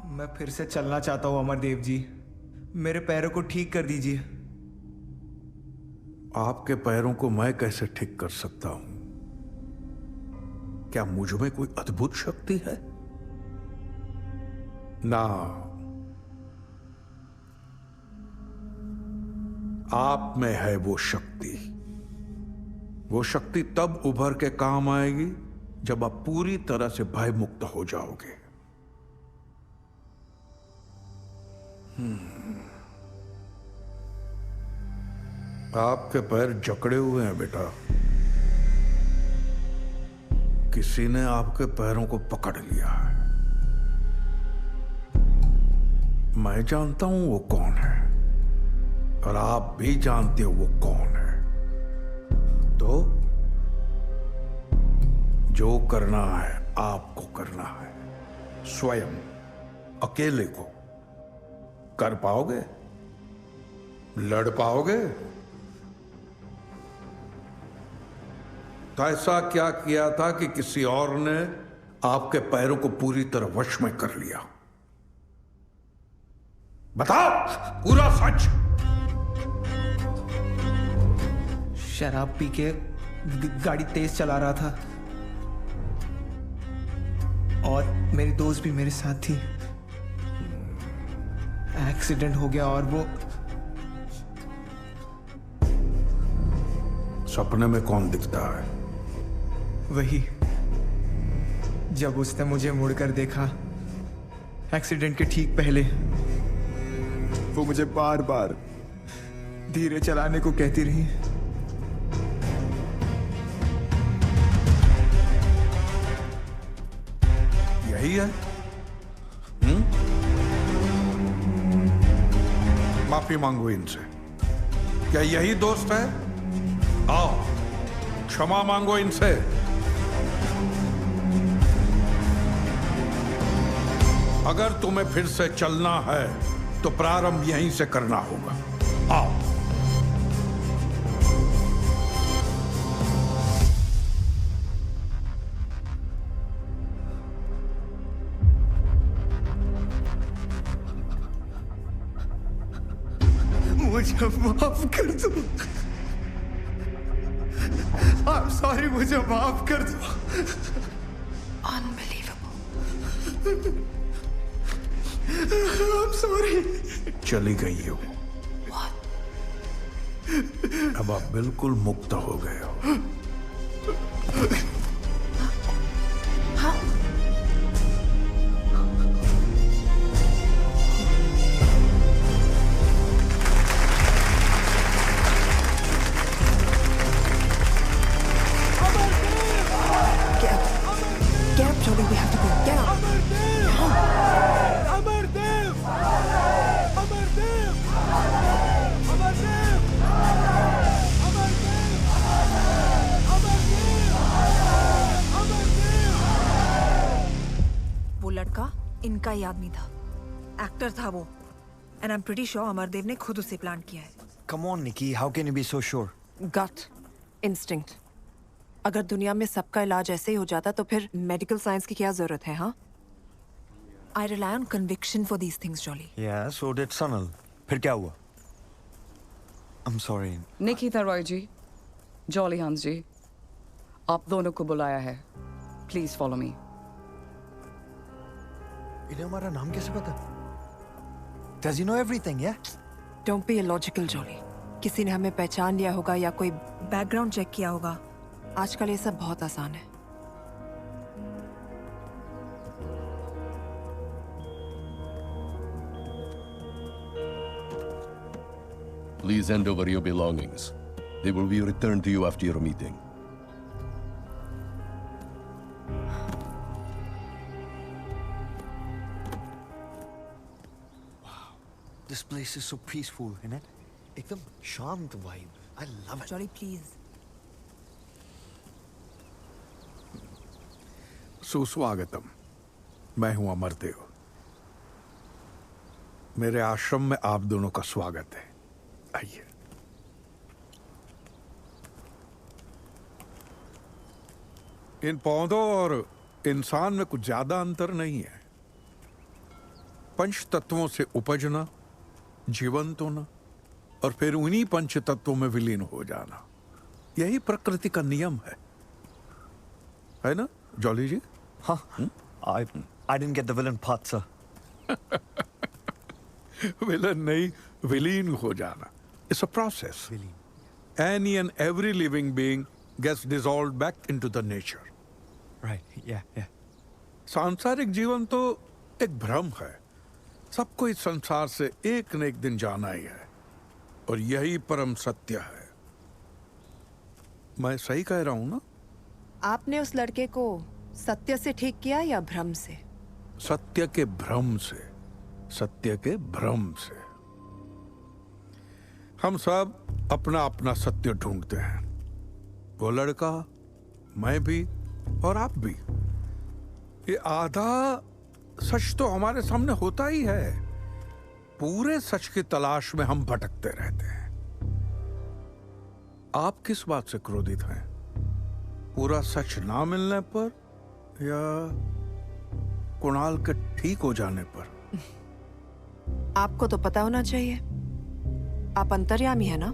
मैं फिर से चलना चाहता हूं अमरदेव जी, मेरे पैरों को ठीक कर दीजिए। आपके पैरों को मैं कैसे ठीक कर सकता हूं? क्या मुझ में कोई अद्भुत शक्ति है? ना, आप में है वो शक्ति। वो शक्ति तब उभर के काम आएगी जब आप पूरी तरह से भयमुक्त हो जाओगे। आपके पैर जकड़े हुए हैं बेटा। किसी ने आपके पैरों को पकड़ लिया है। मैं जानता हूं वो कौन है और आप भी जानते हो वो कौन है। तो जो करना है आपको करना है, स्वयं अकेले को। कर पाओगे? लड़ पाओगे? तो ऐसा क्या किया था कि किसी और ने आपके पैरों को पूरी तरह वश में कर लिया? बताओ पूरा सच। शराब पी के गाड़ी तेज चला रहा था और मेरी दोस्त भी मेरे साथ थी। एक्सीडेंट हो गया और वो सपने में कौन दिखता है? वही, जब उसने मुझे मुड़कर देखा एक्सीडेंट के ठीक पहले, वो मुझे बार बार धीरे चलाने को कहती रही। यही है? माफी मांगो इनसे। क्या यही दोस्त है? आओ क्षमा मांगो इनसे। अगर तुम्हें फिर से चलना है तो प्रारंभ यहीं से करना होगा। आओ। मुझे माफ कर दो। I'm sorry, मुझे माफ कर दो। Unbelievable. I'm sorry. चली गई हो। What? अब आप बिल्कुल मुक्त हो गए हो। इनका ही आदमी था, एक्टर था वो, and I am pretty sure Amardev ने खुद उसे प्लान किया है। Come on, Nikki. How can you be so sure? Gut instinct. अगर दुनिया में सबका इलाज ऐसे ही हो जाता तो फिर मेडिकल साइंस की क्या जरूरत है? हाँ, I rely on conviction for these things Jolly. Yeah, so did Sanal. फिर क्या हुआ? I'm sorry. निकिता रॉय जी, जॉली हंस जी, आप दोनों को बुलाया है। Please follow me. इन्हें हमारा नाम कैसे पता? Does he know everything, yeah? Don't be illogical jolly. किसी ने हमें पहचान लिया होगा या कोई बैकग्राउंड चेक किया होगा। आजकल ये सब बहुत आसान है। Please hand over your belongings. They will be returned to you after your meeting. This place is so peaceful, isn't it? एकदम शांत vibe. I love it. Jolly please. सुस्वागतम। मैं हूं अमरदेव। मेरे आश्रम में आप दोनों का स्वागत है। आइए। इन पौधों और इंसान में कुछ ज्यादा अंतर नहीं है। पंच तत्वों से उपजना, जीवंत होना और फिर उन्हीं पंच तत्वों में विलीन हो जाना, यही प्रकृति का नियम है ना जॉली जी? हाँ, I didn't get the villain part, sir. Villain नहीं, विलीन हो जाना। It's a process. Any and every living being gets dissolved back into the nature. Right, yeah. सांसारिक जीवन तो एक भ्रम है। सबको इस संसार से एक न एक दिन जाना ही है, और यही परम सत्य है। मैं सही कह रहा हूं ना? आपने उस लड़के को सत्य से ठीक किया या भ्रम से? सत्य के भ्रम से, सत्य के भ्रम से। हम सब अपना अपना सत्य ढूंढते हैं। वो लड़का, मैं भी और आप भी। ये आधा सच तो हमारे सामने होता ही है। पूरे सच की तलाश में हम भटकते रहते हैं। आप किस बात से क्रोधित हैं? पूरा सच ना मिलने पर या कुणाल के ठीक हो जाने पर? आपको तो पता होना चाहिए। आप अंतर्यामी है ना,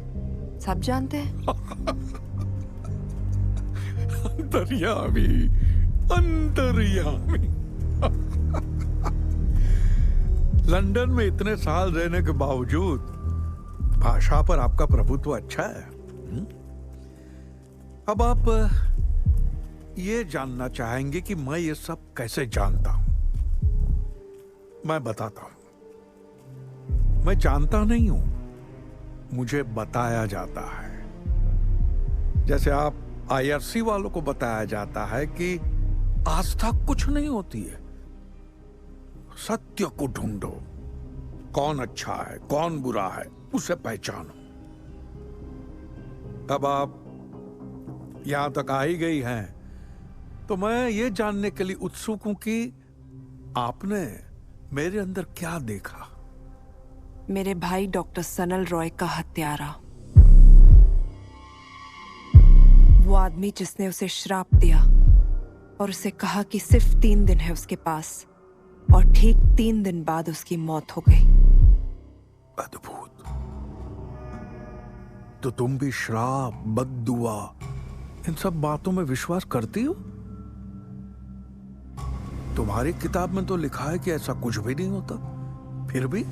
सब जानते हैं। अंतर्यामी, अंतर्यामी। लंदन में इतने साल रहने के बावजूद भाषा पर आपका प्रभुत्व अच्छा है। अब आप ये जानना चाहेंगे कि मैं ये सब कैसे जानता हूं। मैं बताता हूं। मैं जानता नहीं हूं, मुझे बताया जाता है। जैसे आप IRC वालों को बताया जाता है कि आस्था कुछ नहीं होती है। सत्य को ढूंढो, कौन अच्छा है कौन बुरा है उसे पहचानो। अब आप यहां तक आ ही गई हैं, तो मैं ये जानने के लिए उत्सुक हूं कि आपने मेरे अंदर क्या देखा। मेरे भाई डॉक्टर सनल रॉय का हत्यारा, वो आदमी जिसने उसे श्राप दिया और उसे कहा कि सिर्फ 3 दिन है उसके पास, और ठीक 3 दिन बाद उसकी मौत हो गई। अद्भुत। तो तुम भी श्राप, बद्दुआ, इन सब बातों में विश्वास करती हो? तुम्हारी किताब में तो लिखा है कि ऐसा कुछ भी नहीं होता, फिर भी?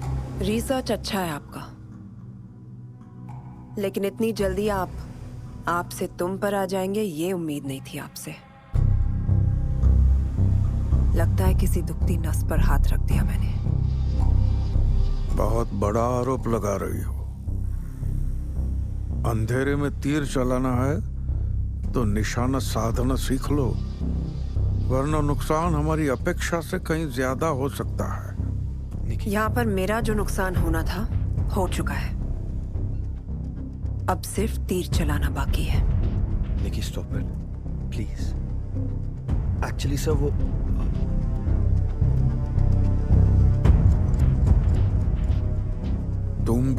रिसर्च अच्छा है आपका, लेकिन इतनी जल्दी आप से तुम पर आ जाएंगे ये उम्मीद नहीं थी आपसे। लगता है किसी दुखती नस पर हाथ रख दिया मैंने। बहुत बड़ा आरोप लगा रही हो। अंधेरे में तीर चलाना है तो निशाना साधना सीख लो, वरना नुकसान हमारी अपेक्षा से कहीं ज्यादा हो सकता है। यहाँ पर मेरा जो नुकसान होना था हो चुका है। अब सिर्फ तीर चलाना बाकी है। Nikki, stop it, please. Actually, sir, वो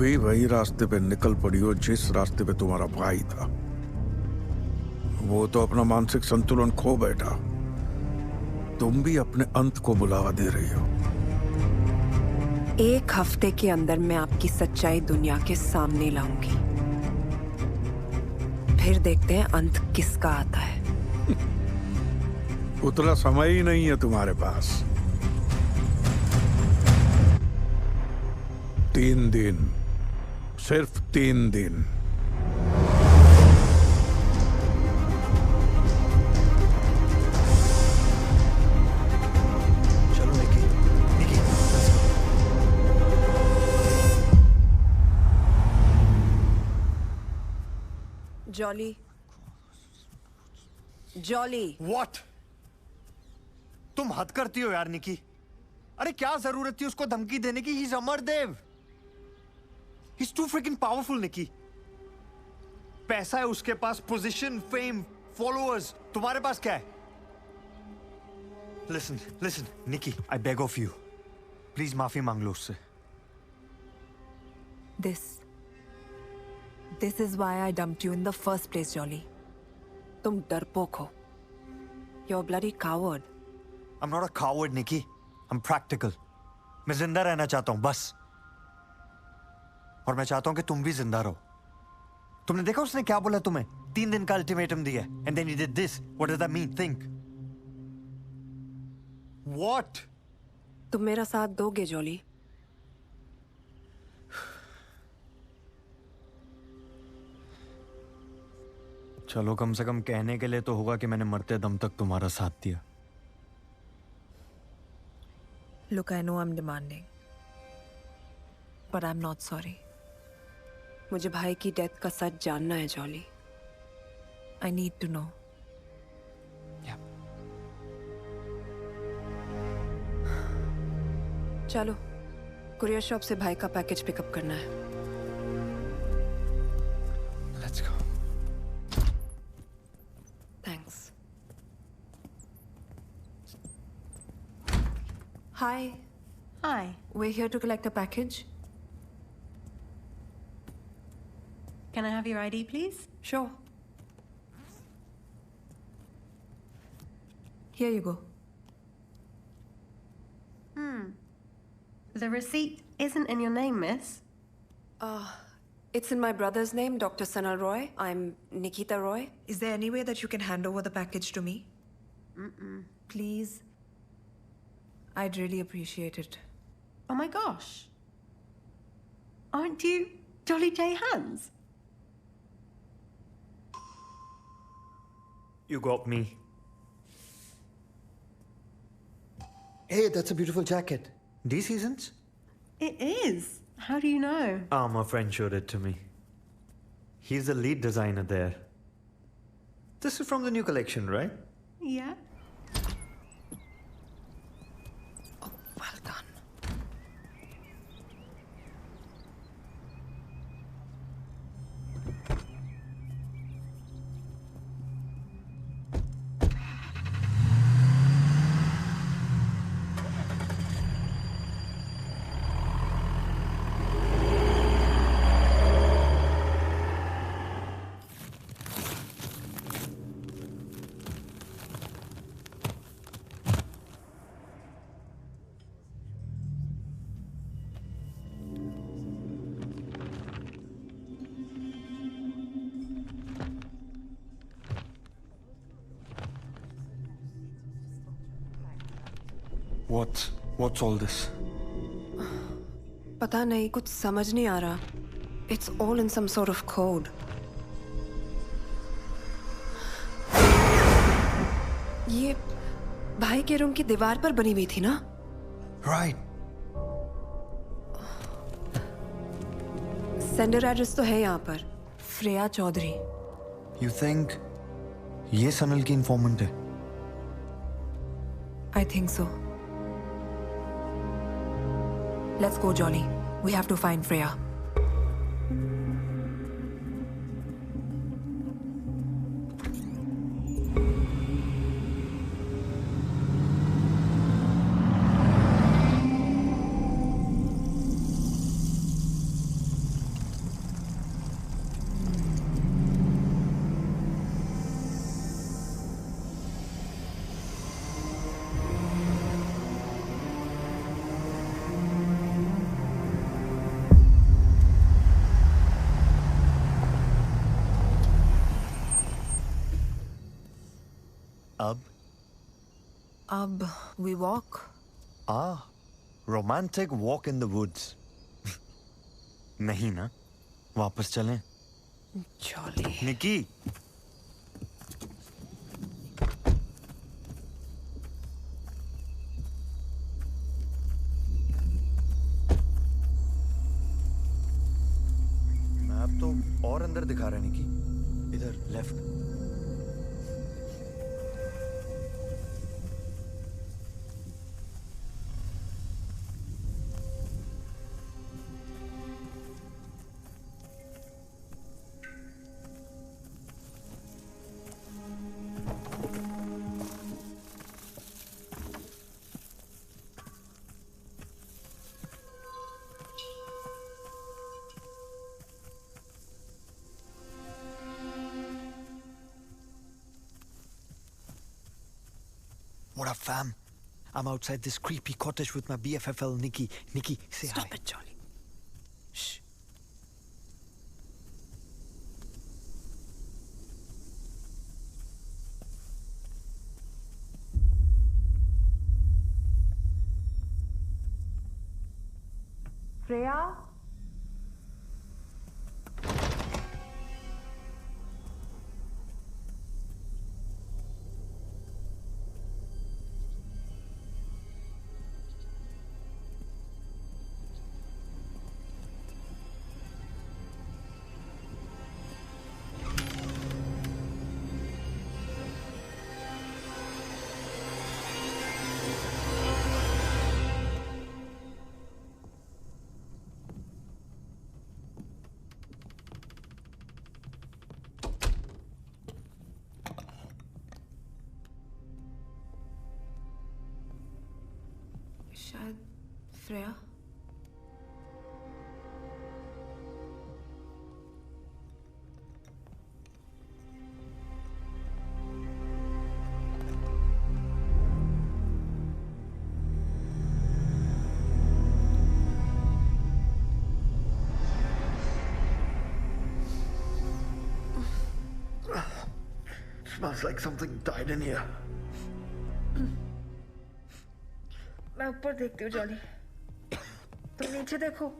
भी वही रास्ते पे निकल पड़ी हो जिस रास्ते पे तुम्हारा भाई था। वो तो अपना मानसिक संतुलन खो बैठा, तुम भी अपने अंत को बुलावा दे रही हो। एक हफ्ते के अंदर मैं आपकी सच्चाई दुनिया के सामने लाऊंगी, फिर देखते हैं अंत किसका आता है। उतना समय ही नहीं है तुम्हारे पास। 3 दिन, सिर्फ 3 दिन। चलो निकी, निकी, जॉली, जॉली। What? तुम हद करती हो यार निकी। अरे क्या जरूरत थी उसको धमकी देने की? He's Amardev. He's too freaking powerful, निकी। पैसा है उसके पास, पोजीशन, फेम, फॉलोअर्स। तुम्हारे पास क्या है? Listen, listen, Nikki, I beg of you. Please माफी मांग लो उससे। This is why I dumped you in the first place, Jolly. तुम डरपोक हो। You're a bloody coward. I'm not a coward, Nikki. I'm practical. मैं जिंदा रहना चाहता हूं बस। और मैं चाहता हूं कि तुम भी जिंदा रहो। तुमने देखा उसने क्या बोला तुम्हें? 3 दिन का अल्टीमेटम दिया। And then you did this. What does that mean? Think. What? तुम मेरा साथ दोगे, जॉली? चलो कम से कम कहने के लिए तो होगा कि मैंने मरते दम तक तुम्हारा साथ दिया। Look, I know I'm demanding, but I'm not sorry. मुझे भाई की डेथ का सच जानना है, jolly. I need to know. चलो, कुरियर शॉप से भाई का पैकेज पिकअप करना है। Let's go. Thanks. Hi. Hi. We're here to collect a package. Can I have your ID, please? Sure. Here you go. The receipt isn't in your name, miss. It's in my brother's name, Dr. Sanal Roy. I'm Nikita Roy. Is there any way that you can hand over the package to me? Please? I'd really appreciate it. Oh my gosh. Aren't you Jolly J. Hans? You got me. Hey, that's a beautiful jacket. D Seasons? It is. How do you know? My friend showed it to me. He's the lead designer there. This is from the new collection, right? Yeah. Well done. What's all this? पता नहीं, कुछ समझ नहीं आ रहा. It's all in some sort of code. ये भाई के room की दीवार पर बनी हुई थी ना? Right. सेंडर एड्रेस तो है यहाँ पर. श्रेया चौधरी. You think ये सनल की इंफॉर्मेंट है? I think so. Let's go, Jolly. We have to find Freya. अब we walk. Romantic walk in the woods. नहीं ना, वापस चलें. Jolly. निकी. मैप तो और अंदर दिखा रहा है निकी. इधर left. What up, fam? I'm outside this creepy cottage with my BFFL, Nikki. Nikki, say hi. Stop it, Jolly. Shh. Freya? शायद Freya. Smells like something died in here. मैं ऊपर देखती हूँ जॉली. तुम नीचे देखो.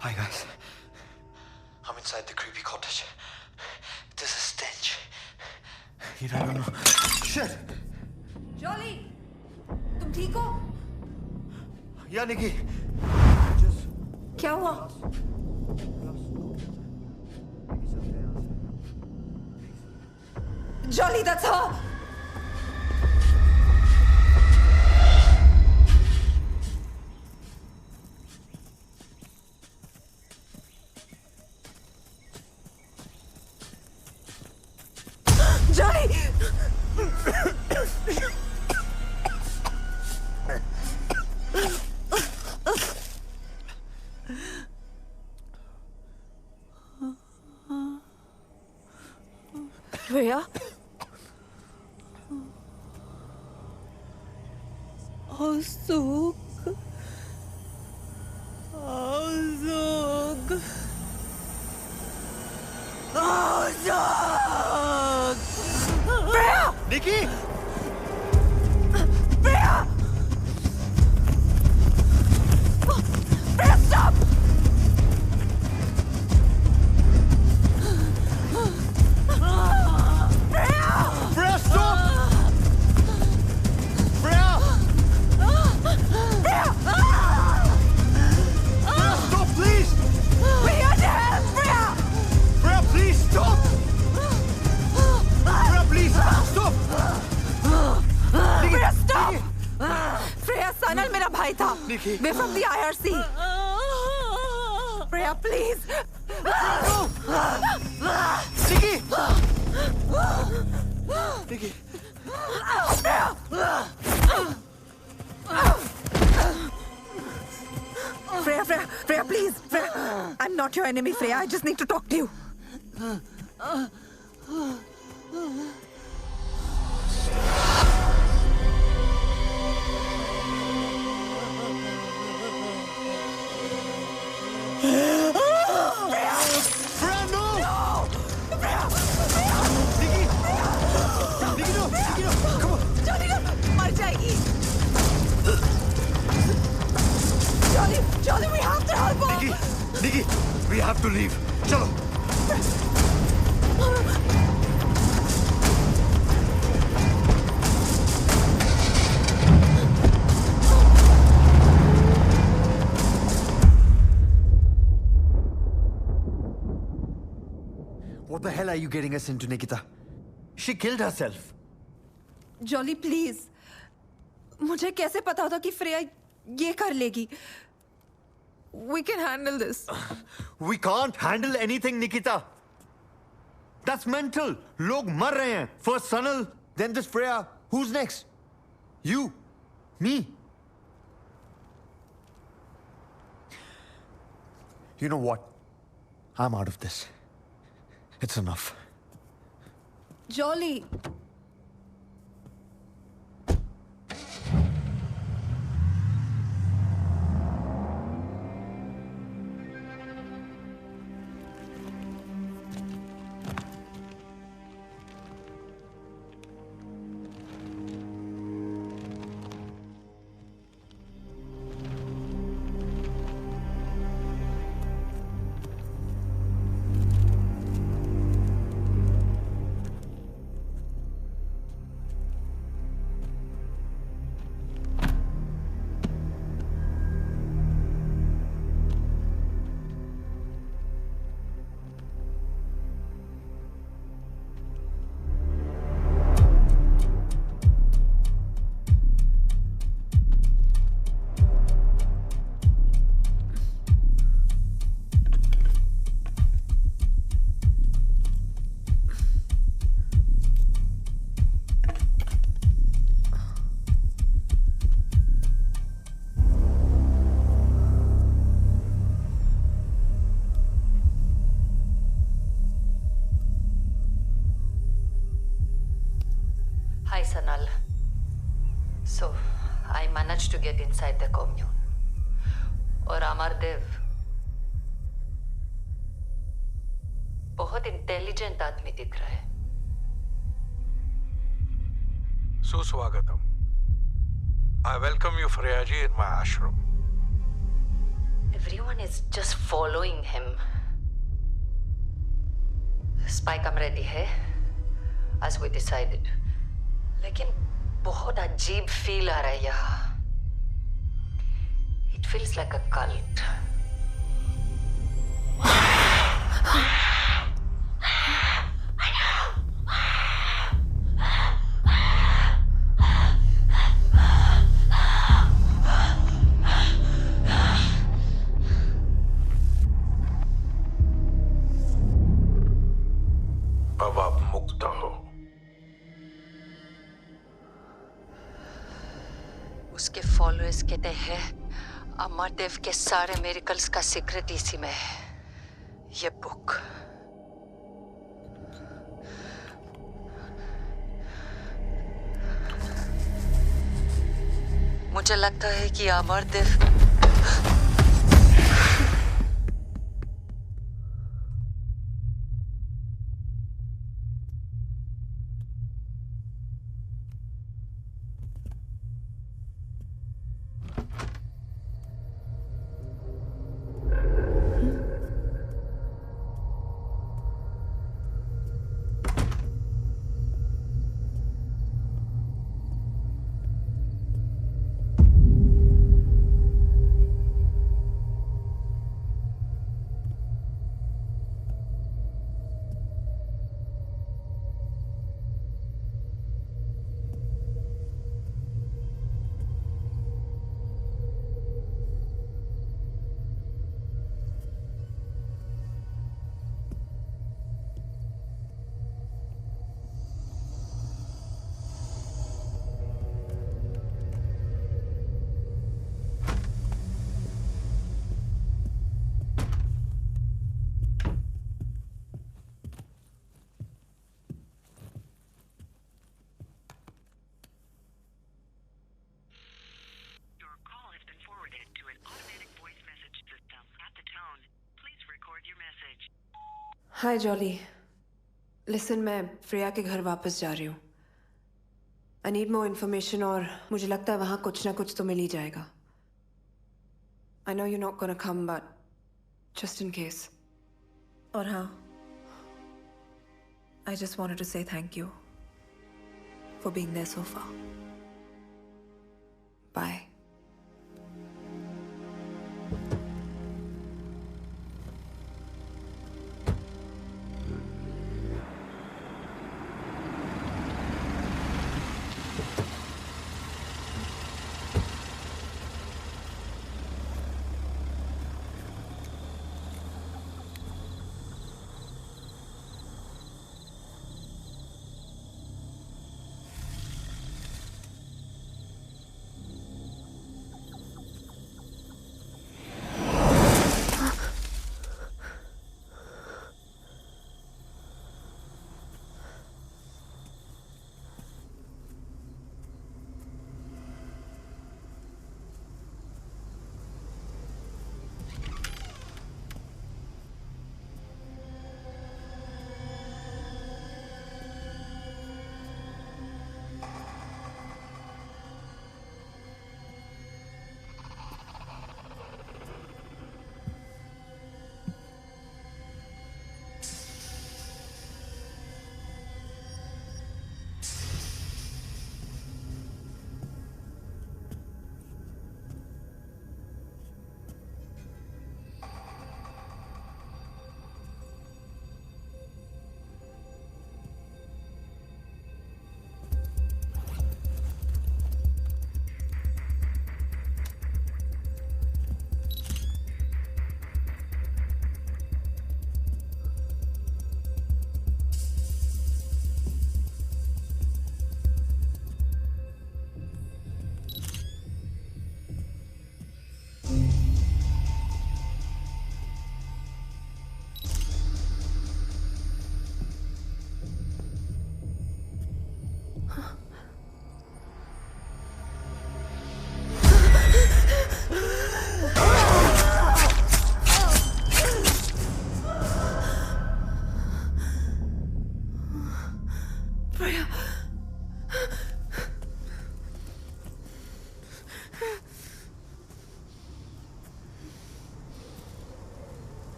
Hi guys, I'm inside the creepy cottage. There's a stench. You know, I don't know. Shit! Jolly, तुम ठीक हो? या निकी. क्या हुआ? Jolly, that's her. Johnny! Rhea? Azog. Azog. Azog! Rhea! Nikki! Rhea! Rhea, stop! Freya, stop! Freya! Freya! Freya, stop, please! We need help, Freya! Freya, please, stop! Freya, please, stop! Nikki. We're from the IRC. Freya, please. Nikki. Nikki. Freya, please. Freya, I'm not your enemy, Freya. I just need to talk to you. Jolly, we have to help her! Nikki, we have to leave. Chalo. What the hell are you getting us into, Nikita? She killed herself. Jolly, please. मुझे कैसे पता था कि Freya ये कर लेगी? We can handle this. We can't handle anything, Nikita. That's mental. लोग मर रहे हैं. First Sanal, then this Freya. Who's next? You. Me. You know what? I'm out of this. It's enough. Jolly. Hi, Sanal. So, I managed to get inside the commune. और अमरदेव बहुत intelligent आदमी दिख रहा है. सुस्वागतम. I welcome you, Freya ji, in my ashram. Everyone is just following him. Spy cam ready है, as we decided. लेकिन बहुत अजीब फील आ रहा है यहाँ. It feels like a cult. अब आप मुक्त हो. उसके फॉलोअर्स कहते हैं अमरदेव के सारे मिरेकल्स का सीक्रेट इसी में है. ये बुक. मुझे लगता है कि अमरदेव हाय जॉली, लिसन, मैं फ्रेया के घर वापस जा रही हूँ. आई नीड मोर इन्फॉर्मेशन और मुझे लगता है वहाँ कुछ ना कुछ तो मिल ही जाएगा. I know you not gonna come but just in case. और हाँ, I just wanted to say thank you for being there so far. Bye.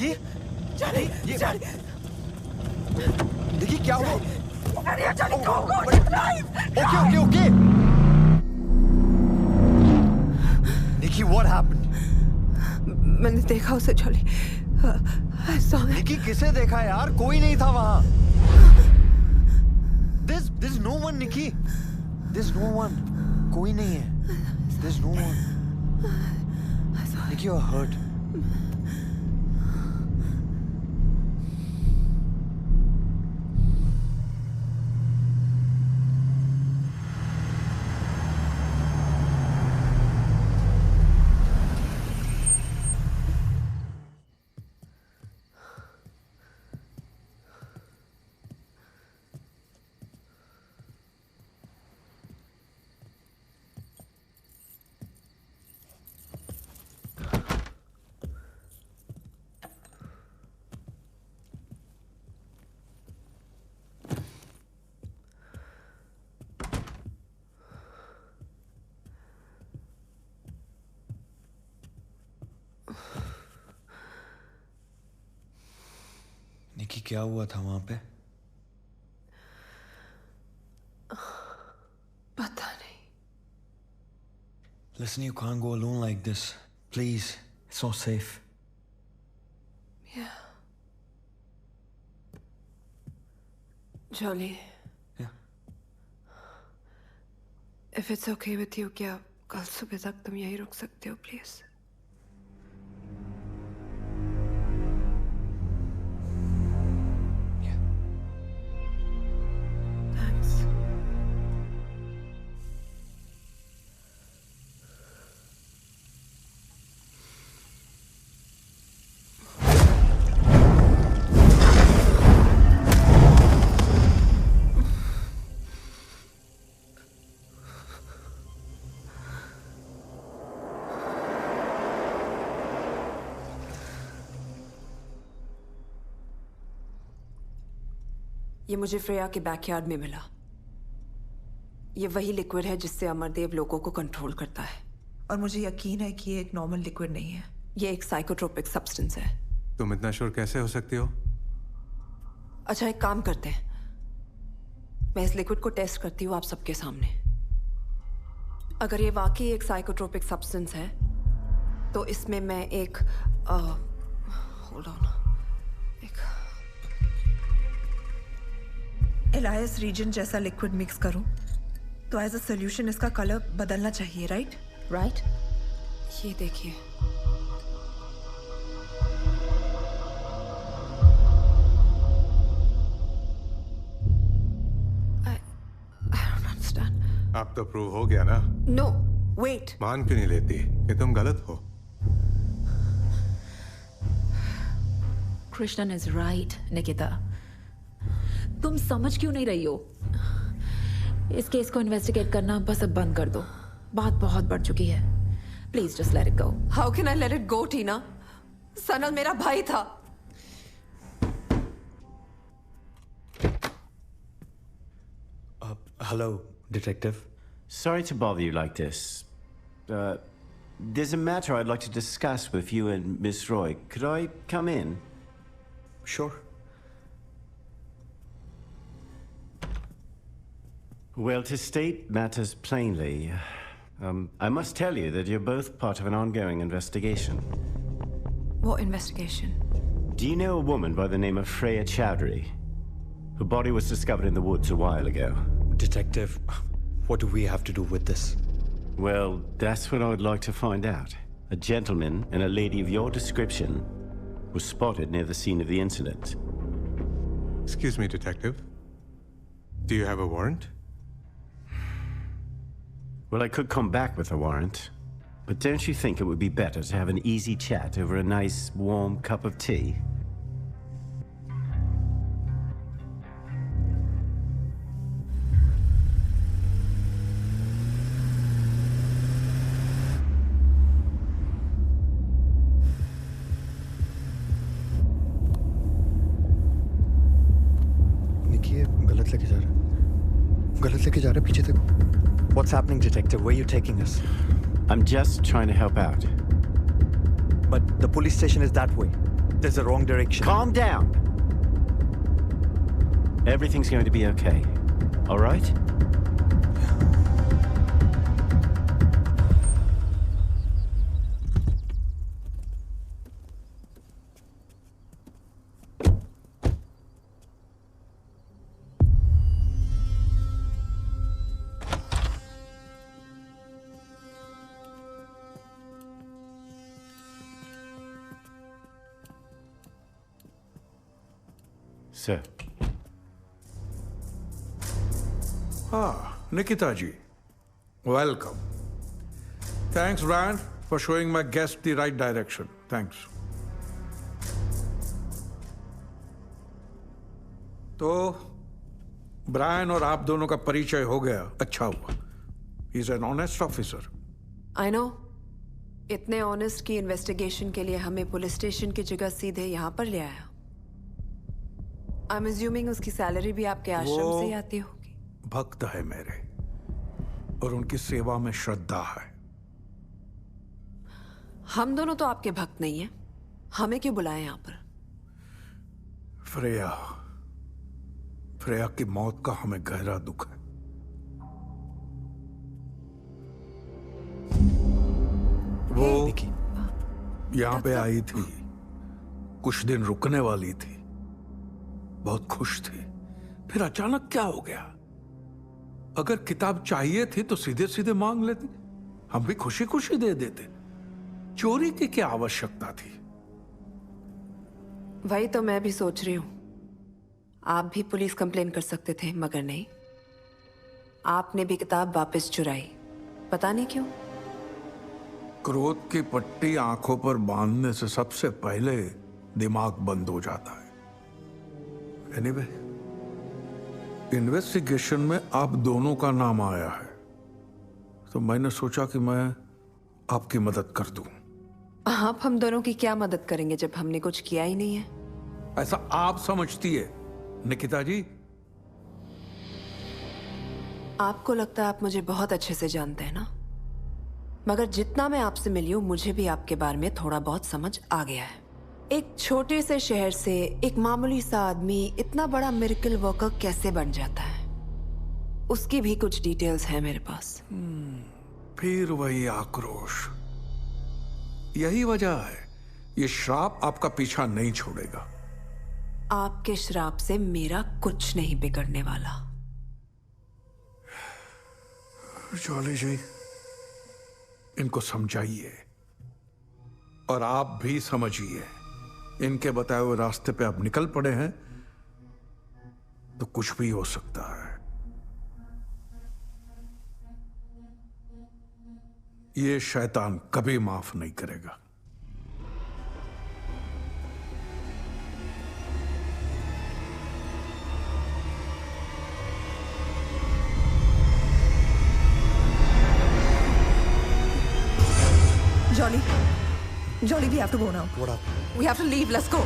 निकी निकी क्या हुआ? Okay Niki what happened? मैंने देखा उसे जॉली। निकी किसे देखा यार? कोई नहीं था वहां। There's no one, Nikki. There's no one. कोई नहीं है. There's no one. Nikki, you're hurt. निकी क्या हुआ था वहां पे? पता नहीं। Listen, you can't go alone like this. Please, it's not safe. Yeah. Jolly. Yeah. If it's okay with you, क्या कल सुबह तक तुम यहीं रुक सकते हो, please? ये मुझे फ्रेया के बैकयार्ड में मिला। ये वही लिक्विड है जिससे अमरदेव लोगों को कंट्रोल करता है। और मुझे यकीन है कि ये एक नॉर्मल लिक्विड नहीं है। ये एक साइकोट्रोपिक सब्सटेंस है। तुम इतना श्योर कैसे हो सकती हो? अच्छा, एक काम करते हैं, मैं इस लिक्विड को टेस्ट करती हूँ आप सबके सामने। अगर ये वाकई एक साइकोट्रोपिक सब्सटेंस है तो इसमें मैं एक होल्ड ऑन, एलायस रीजन जैसा लिक्विड मिक्स करूं तो एज अ सोल्यूशन इसका कलर बदलना चाहिए, राइट? राइट। ये देखिए, I don't understand. अब तो प्रूव हो गया ना? No, wait. मान क्यों नहीं लेती कि तुम गलत हो? Krishnan is right, Nikita. तुम समझ क्यों नहीं रही हो? इस केस को इन्वेस्टिगेट करना बस अब बंद कर दो। बात बहुत बढ़ चुकी है। Please just let it go. How can I let it go, Tina? Sanal मेरा भाई था। Hello, Detective. Sorry to bother you like this. There's a matter I'd like to discuss with you and Miss Roy. Could I come in? Sure. Well, to state matters plainly, I must tell you that you're both part of an ongoing investigation. What investigation? Do you know a woman by the name of Freya Chowdhury? Her body was discovered in the woods a while ago. Detective, what do we have to do with this? Well, that's what I would like to find out. A gentleman and a lady of your description was spotted near the scene of the incident. Excuse me, Detective. Do you have a warrant? Well, I could come back with a warrant, but don't you think it would be better to have an easy chat over a nice, warm cup of tea? निकी, गलत लेके जा रहा है। गलत लेके जा रहा है, पीछे देखो। What's happening, Detective? Where are you taking us? I'm just trying to help out. But the police station is that way. There's a wrong direction. Calm down. Everything's going to be okay. All right? Sir. Nikita ji. Welcome. Thanks, Brian, for showing my guest the right direction. Thanks. तो Brian और आप दोनों का परिचय हो गया, अच्छा हुआ. He's an honest officer. I know. इतने ऑनेस्ट की इन्वेस्टिगेशन के लिए हमें पुलिस स्टेशन की जगह सीधे यहाँ पर ले आया. I'm assuming उसकी सैलरी भी आपके आश्रम से ही आती होगी. भक्त है मेरे और उनकी सेवा में श्रद्धा है. हम दोनों तो आपके भक्त नहीं हैं. हमें क्यों बुलाया यहाँ पर? फ्रेया की मौत का हमें गहरा दुख है. वो यहाँ पे आई थी, कुछ दिन रुकने वाली थी, बहुत खुश थी. फिर अचानक क्या हो गया? अगर किताब चाहिए थी तो सीधे सीधे मांग लेती, हम भी खुशी खुशी दे देते. चोरी की क्या आवश्यकता थी? वही तो मैं भी सोच रही हूं. आप भी पुलिस कंप्लेन कर सकते थे, मगर नहीं. आपने भी किताब वापस चुराई. पता नहीं क्यों. क्रोध की पट्टी आंखों पर बांधने से सबसे पहले दिमाग बंद हो जाता है. एनीवे, इन्वेस्टिगेशन में आप दोनों का नाम आया है, तो मैंने सोचा कि मैं आपकी मदद कर दूं. आप हम दोनों की क्या मदद करेंगे जब हमने कुछ किया ही नहीं है? ऐसा आप समझती है निकिता जी? आपको लगता है आप मुझे बहुत अच्छे से जानते हैं ना, मगर जितना मैं आपसे मिली हूं मुझे भी आपके बारे में थोड़ा बहुत समझ आ गया है. एक छोटे से शहर से एक मामूली सा आदमी इतना बड़ा मिरेकल वर्कर कैसे बन जाता है, उसकी भी कुछ डिटेल्स हैं मेरे पास. फिर वही आक्रोश. यही वजह है ये श्राप आपका पीछा नहीं छोड़ेगा. आपके श्राप से मेरा कुछ नहीं बिगड़ने वाला. जॉली जी, इनको समझाइए और आप भी समझिए. इनके बताए हुए रास्ते पे आप निकल पड़े हैं तो कुछ भी हो सकता है. ये शैतान कभी माफ नहीं करेगा. Jolly, we have to go now. What up? We have to leave. Let's go.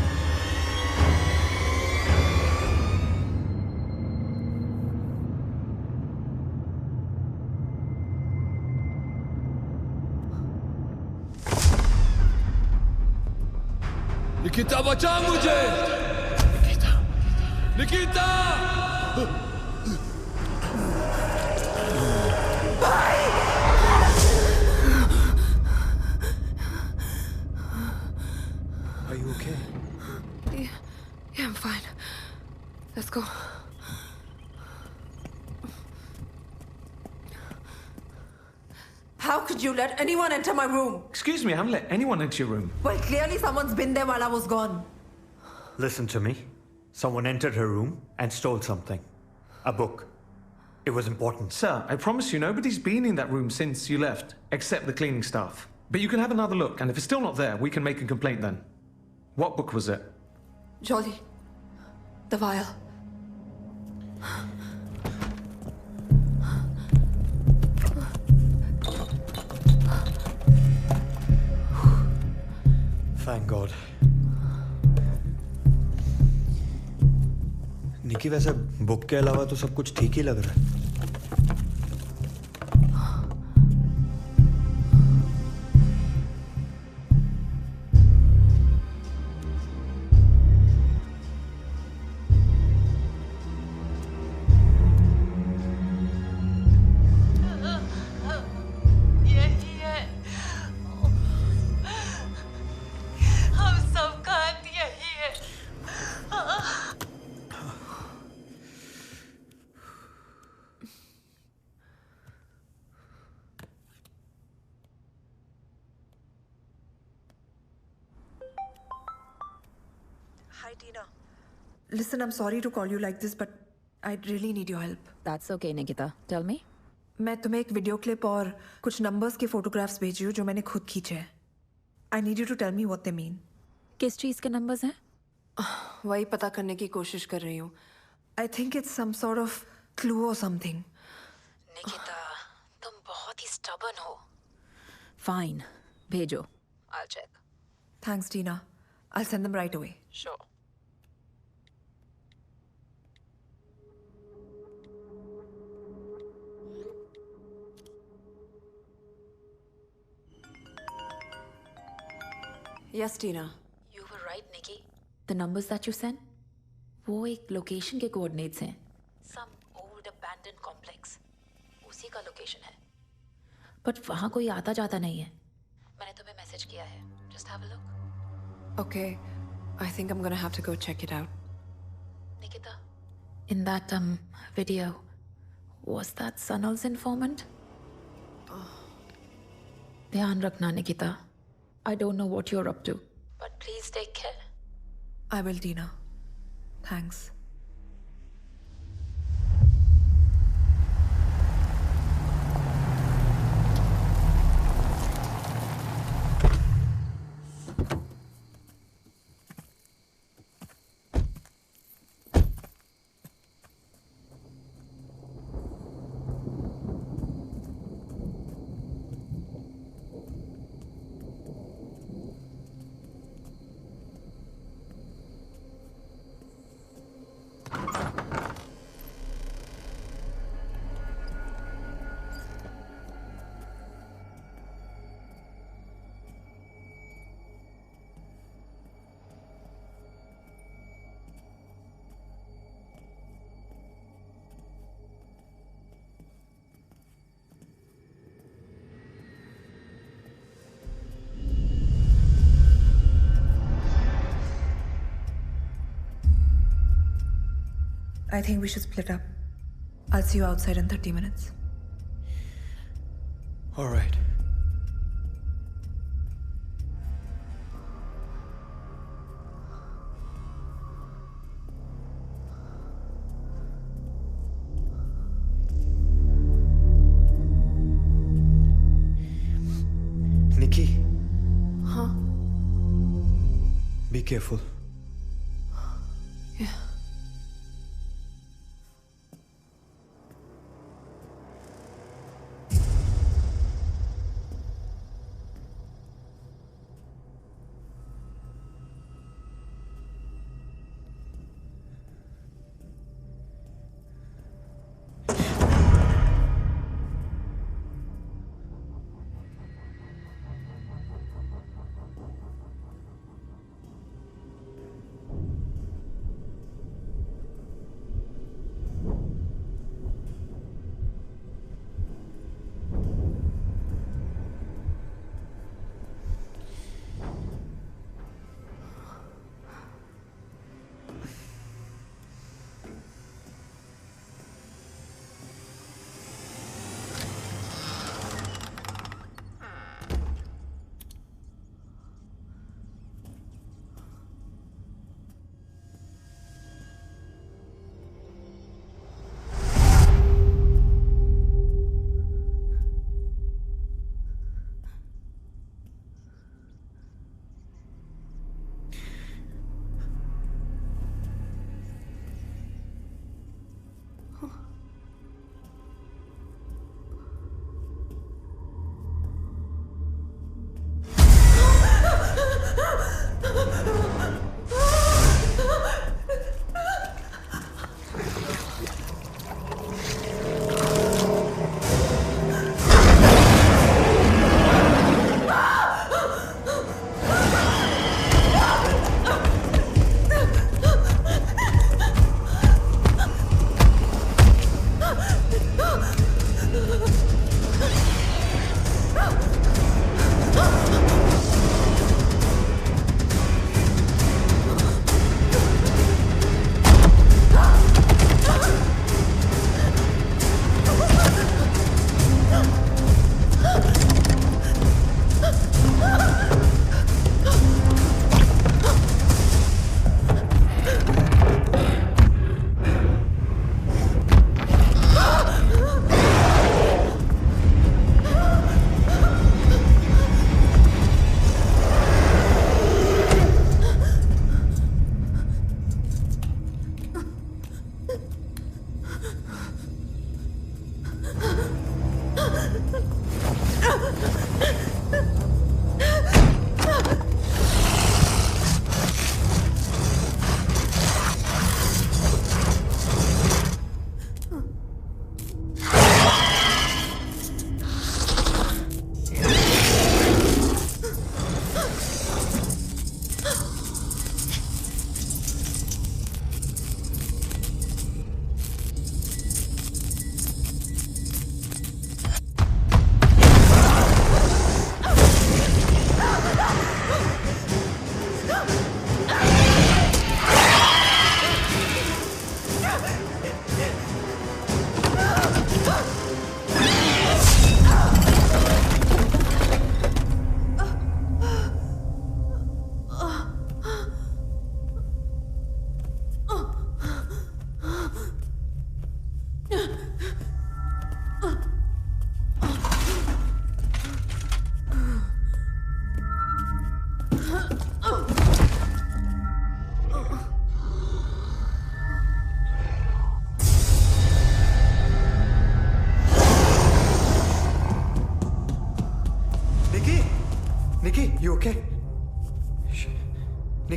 Nikita, बचा मुझे! Nikita! Are you okay? Yeah, I'm fine. Let's go. How could you let anyone enter my room? Excuse me, I haven't let anyone into your room. Well, clearly someone's been there while I was gone. Listen to me. Someone entered her room and stole something. A book. It was important. Sir, I promise you nobody's been in that room since you left, except the cleaning staff. But you can have another look, and if it's still not there, we can make a complaint then. What book was it? Jolly. The vial. Thank God. निकी, वैसे book के अलावा तो सब कुछ ठीक ही लग रहा है. Tina. Listen, I'm sorry to call you like this, but I really need your help. That's okay, Nikita. Tell me. मैं तुम्हें एक वीडियो क्लिप और कुछ नंबर्स के फोटोग्राफ्स भेजी हूँ जो मैंने खुद खींचे हैं. I need you to tell me what they mean. किस चीज़ के नंबर्स हैं? वही पता करने की कोशिश कर रही हूँ. I think it's some sort of clue or something. Nikita, तुम बहुत ही stubborn हो. Fine, भेजो. I'll check. Thanks, Tina. I'll send them right away. Sure. Yes, Tina. You were right, Nikki. The numbers that you sent, वो एक location के coordinates हैं. Some old abandoned complex. उसी का लोकेशन है. But वहाँ कोई आता जाता नहीं है. मैंने तुम्हें मैसेज किया है. Just have a look. Okay. I think I'm gonna have to go check it out. Nikita, in that video, was that Sanal's informant? ध्यान रखना, Nikita. I don't know what you're up to, but please take care. I will, Tina. Thanks. I think we should split up. I'll see you outside in 30 minutes. All right. Nikki. Huh? Be careful. Yeah.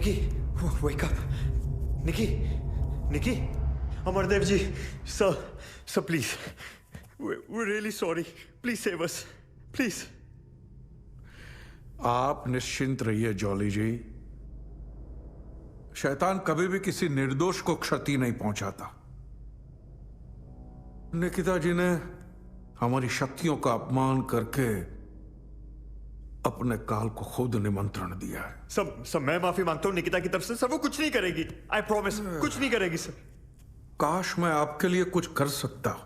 Nikki, wake up. Nikki, Amardev ji, sir, please. We're really sorry. Please save us. Please. आप निश्चिंत रहिए jolly जी। शैतान कभी भी किसी निर्दोष को क्षति नहीं पहुंचाता। निकिता जी ने हमारी शक्तियों का अपमान करके अपने काल को खुद निमंत्रण दिया है। सब मैं माफी मांगता हूं निकिता की तरफ से। सर वो कुछ नहीं करेगी। आई प्रॉमिस, कुछ नहीं करेगी सर। काश मैं आपके लिए कुछ कर सकता,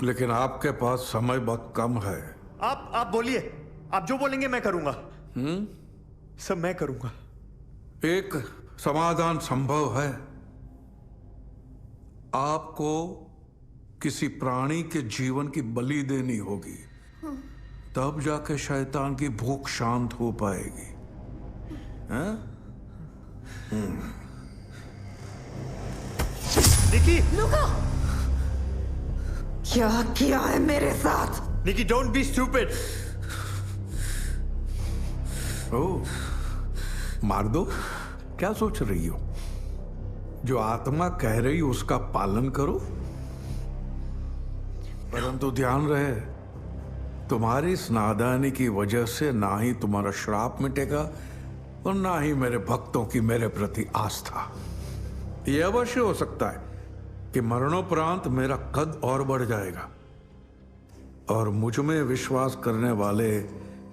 लेकिन आपके पास समय बहुत कम है। आप बोलिए, आप जो बोलेंगे मैं करूंगा। सब मैं करूंगा। एक समाधान संभव है। आपको किसी प्राणी के जीवन की बलि देनी होगी, तब जाके शैतान की भूख शांत हो पाएगी। हैं? निकी, लुका, क्या किया है मेरे साथ? निकी, डोंट बी स्टूपिड। ओह, मार दो। क्या सोच रही हो? जो आत्मा कह रही हो उसका पालन करो, परंतु ध्यान रहे, तुम्हारी इस नादानी की वजह से ना ही तुम्हारा श्राप मिटेगा और ना ही मेरे भक्तों की मेरे प्रति आस्था। यह अवश्य हो सकता है कि मरणोपरांत मेरा कद और बढ़ जाएगा और मुझ में विश्वास करने वाले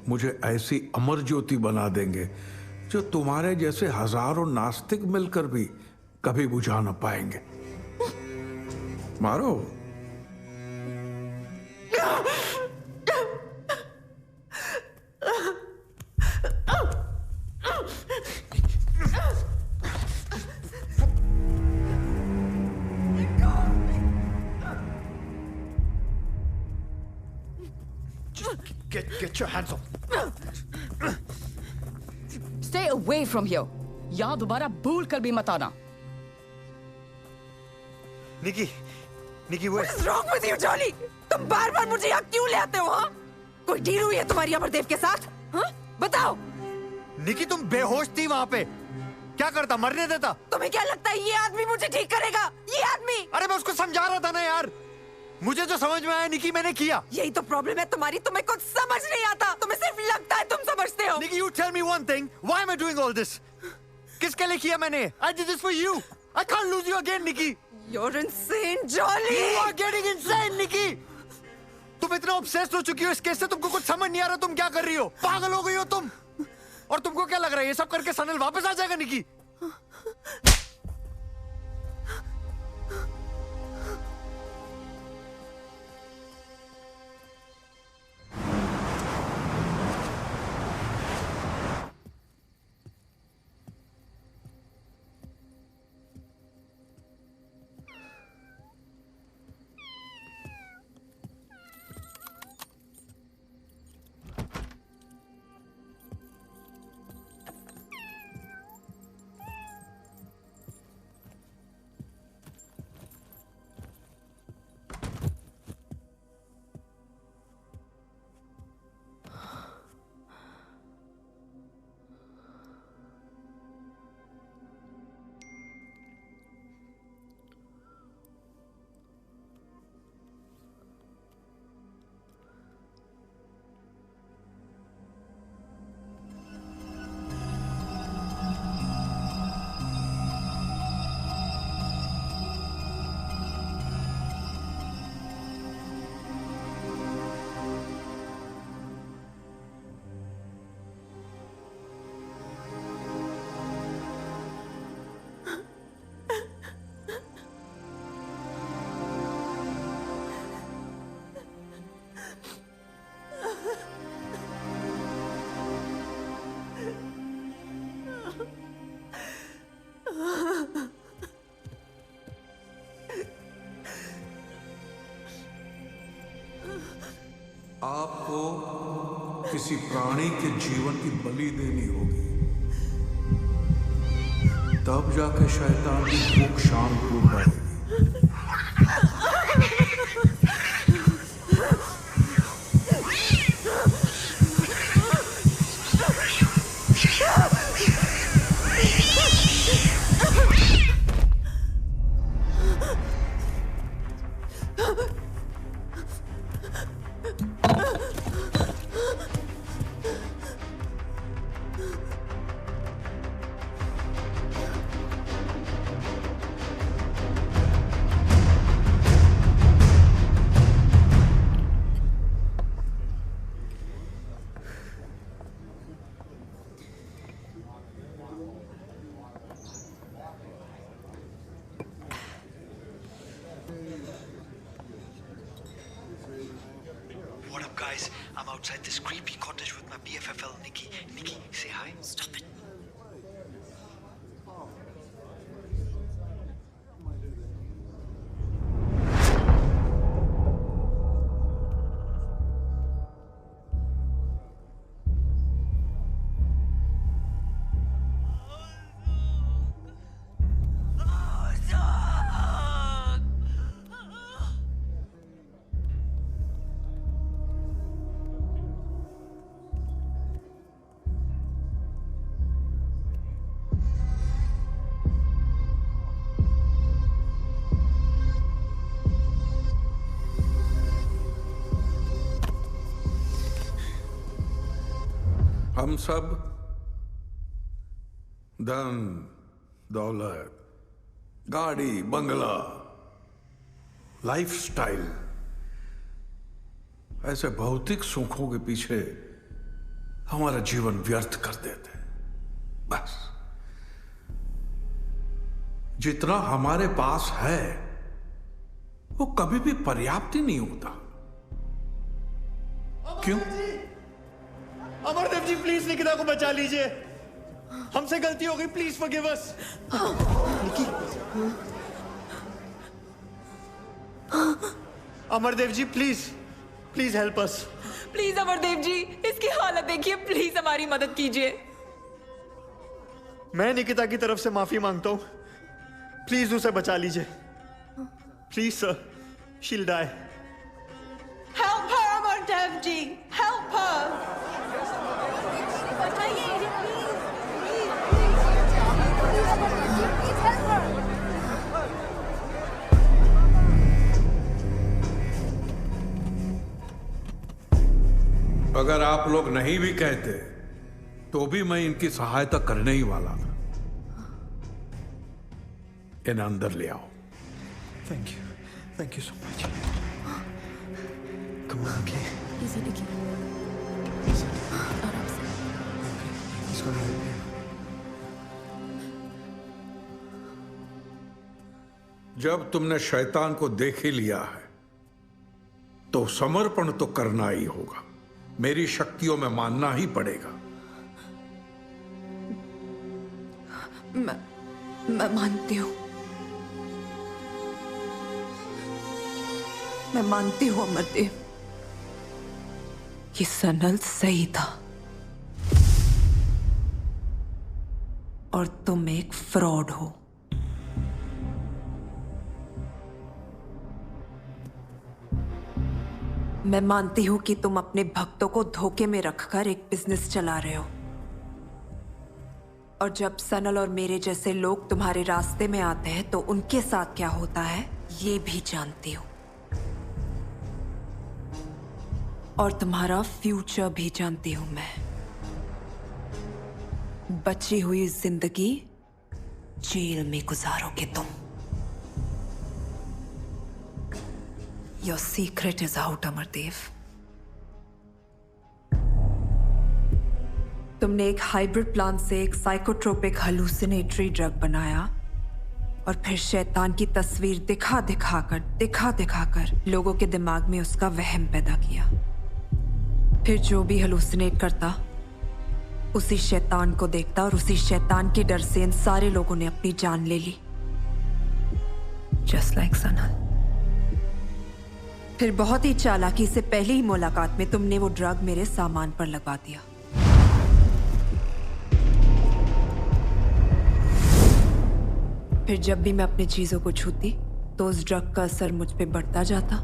मुझे ऐसी अमर ज्योति बना देंगे जो तुम्हारे जैसे हजारों नास्तिक मिलकर भी कभी बुझा न पाएंगे। मारो। Get your hands off. Stay away from here. यहाँ दोबारा भूल कर भी मत आना। निकी, What is wrong with you, Jolly? तुम बार-बार मुझे यहाँ क्यों ले आते हो? हाँ? कोई डील हुई है तुम्हारी अमरदेव के साथ? हाँ? बताओ। निकी, तुम बेहोश थी वहाँ पे। क्या करता? मरने देता? तुम्हें क्या लगता है ये आदमी मुझे ठीक करेगा? ये आदमी? अरे मैं उसको समझा रहा था ना यार। मुझे जो समझ में आया निकी मैंने किया। यही तो प्रॉब्लम है तुम्हारी, तुम्हें कुछ समझ नहीं आता। तुम्हें सिर्फ लगता है तुम समझते हो। निकी, you tell me one thing. Why am I doing all this? किसके लिए किया मैंने? I did this for you. I can't lose you again, Nikki. You're insane, Jolly. You are getting insane, Nikki. तुम इतना obsessed हो चुकी हो इस केस से, तुमको कुछ समझ नहीं आ रहा तुम क्या कर रही हो। पागल हो गई हो तुम। और तुमको क्या लग रहा है ये सब करके सनल वापस आ जाएगा, निकी? आपको किसी प्राणी के जीवन की बलि देनी होगी, तब जाके शैतान की भूख शांत हो पाएगी। outside this creepy cottage with my BFFL, Nikki. Nikki, say hi. Stop it. हम सब धन दौलत, गाड़ी, बंगला, लाइफस्टाइल, ऐसे भौतिक सुखों के पीछे हमारा जीवन व्यर्थ कर देते। बस जितना हमारे पास है वो कभी भी पर्याप्त ही नहीं होता। क्यों? अमरदेव जी प्लीज निकिता को बचा लीजिए, हमसे गलती हो गई, please forgive us. Amardev ji please please help us. Please Amardev ji, इसकी हालत देखिए, प्लीज हमारी मदद कीजिए। मैं निकिता की तरफ से माफी मांगता हूं, प्लीज उसे बचा लीजिए। Please sir, she will die. Help her, Amardev ji! Help her! अगर आप लोग नहीं भी कहते तो भी मैं इनकी सहायता करने ही वाला था। इन्हें अंदर ले आओ। Thank you so much. Come on, okay? Easy, Nikki. आराम से। He's gonna help you. जब तुमने शैतान को देख ही लिया है तो समर्पण तो करना ही होगा। मेरी शक्तियों में मानना ही पड़ेगा। मैं मानती हूँ। मैं मानती हूँ अमरदेव, ये सनल सही था और तुम एक फ्रॉड हो। मैं मानती हूं कि तुम अपने भक्तों को धोखे में रखकर एक बिजनेस चला रहे हो, और जब सनल और मेरे जैसे लोग तुम्हारे रास्ते में आते हैं तो उनके साथ क्या होता है ये भी जानती हूं, और तुम्हारा फ्यूचर भी जानती हूं मैं। बची हुई जिंदगी जेल में गुजारोगे तुम। Your secret is out, Amardev. तुमने एक हाइब्रिड प्लांट से एक साइकोट्रोपिक हलुसिनेटरी ड्रग बनाया और फिर शैतान की तस्वीर दिखा दिखाकर लोगों के दिमाग में उसका वहम पैदा किया। फिर जो भी हलुसिनेट करता उसी शैतान को देखता और उसी शैतान के डर से इन सारे लोगों ने अपनी जान ले ली। Just like Sanal. फिर बहुत ही चालाकी से पहली ही मुलाकात में तुमने वो ड्रग मेरे सामान पर लगवा दिया। फिर जब भी मैं अपनी चीजों को छूती तो उस ड्रग का असर मुझ पे बढ़ता जाता।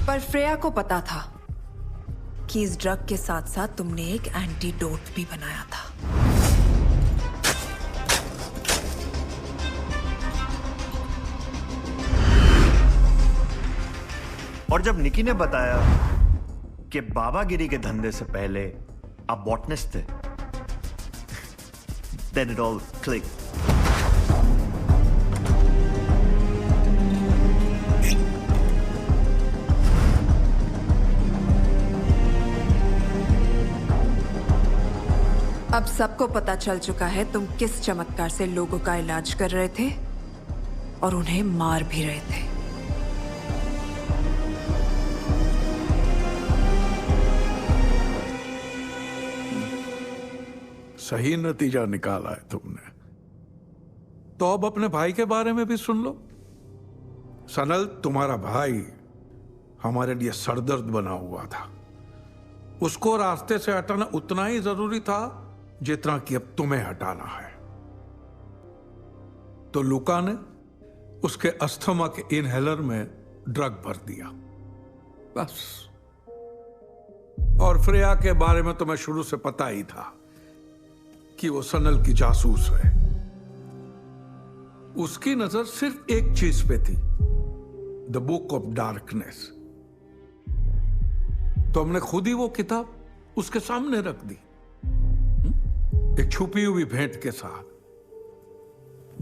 पर फ्रेया को पता था कि इस ड्रग के साथ साथ तुमने एक एंटीडोट भी बनाया था। और जब निकी ने बताया कि बाबागिरी के धंधे से पहले आप बॉटनिस्ट थे, then it all clicked. अब सबको पता चल चुका है तुम किस चमत्कार से लोगों का इलाज कर रहे थे और उन्हें मार भी रहे थे। सही नतीजा निकाला है तुमने। तो अब अपने भाई के बारे में भी सुन लो। सनल, तुम्हारा भाई हमारे लिए सरदर्द बना हुआ था। उसको रास्ते से हटाना उतना ही जरूरी था जितना कि अब तुम्हें हटाना है। तो लुका ने उसके अस्थमा के इनहेलर में ड्रग भर दिया, बस। और फ्रेया के बारे में तुम्हें शुरू से पता ही था कि वो सनल की जासूस है। उसकी नजर सिर्फ एक चीज पे थी, द बुक ऑफ डार्कनेस। तो हमने खुद ही वो किताब उसके सामने रख दी, एक छुपी हुई भेंट के साथ।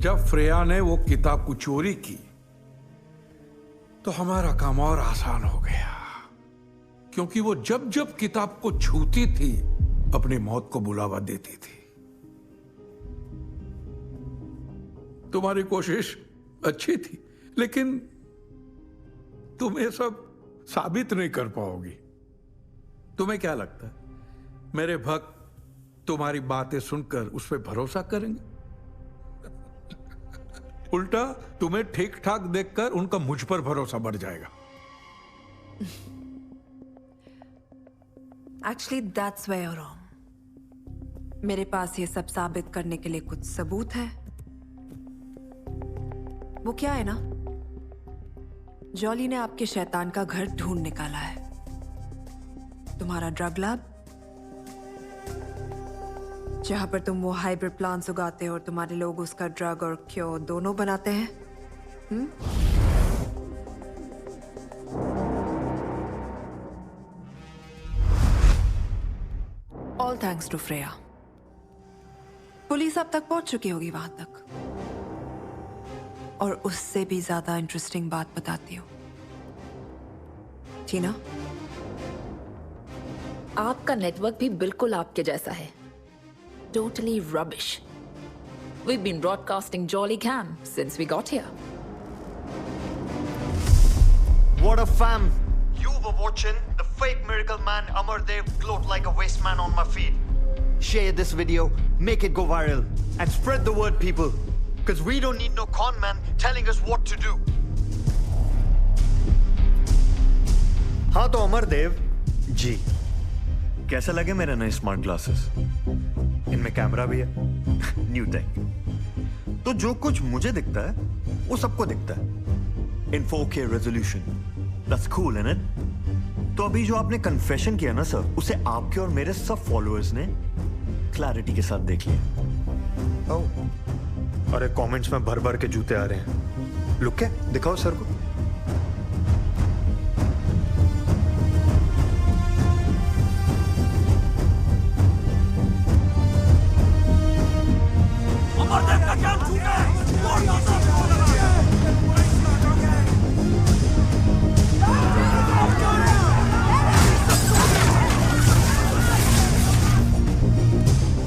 जब फ्रेया ने वो किताब को चोरी की तो हमारा काम और आसान हो गया, क्योंकि वो जब जब किताब को छूती थी अपनी मौत को बुलावा देती थी। तुम्हारी कोशिश अच्छी थी, लेकिन तुम ये सब साबित नहीं कर पाओगी। तुम्हें क्या लगता है मेरे भक्त तुम्हारी बातें सुनकर उस पर भरोसा करेंगे? उल्टा तुम्हें ठीक ठाक देखकर उनका मुझ पर भरोसा बढ़ जाएगा। Actually that's where you are wrong. मेरे पास ये सब साबित करने के लिए कुछ सबूत है। वो क्या है ना, जॉली ने आपके शैतान का घर ढूंढ निकाला है। तुम्हारा ड्रग लैब, जहां पर तुम वो हाइब्रिड प्लांट्स उगाते हो और तुम्हारे लोग उसका ड्रग और क्योर दोनों बनाते हैं। All thanks to Freya. Police अब तक पहुंच चुकी होगी वहां तक। और उससे भी ज्यादा इंटरेस्टिंग बात बताती हूँ, टीना। आपका नेटवर्क भी बिल्कुल आपके जैसा है। Totally rubbish. We've been broadcasting Jolly Cam since we got here. What a fam! You were watching the fake miracle man Amardev gloat like a waste man on my feed. Share this video, make it go viral, and spread the word, people. Because we don't need no con man telling us what to do. हाँ तो अमरदेव जी, कैसे लगे मेरे नए smart glasses? इनमें camera भी है, new take. तो जो कुछ मुझे दिखता है वो सबको दिखता है इन 4K रेजोल्यूशन। दैट्स कूल है ना? तो अभी जो आपने कन्फेशन किया ना सर, उसे आपके और मेरे सब फॉलोअर्स ने क्लैरिटी के साथ देख लिया। ओह, अरे कमेंट्स में भर भर के जूते आ रहे हैं। लुक क्या दिखाओ सर को।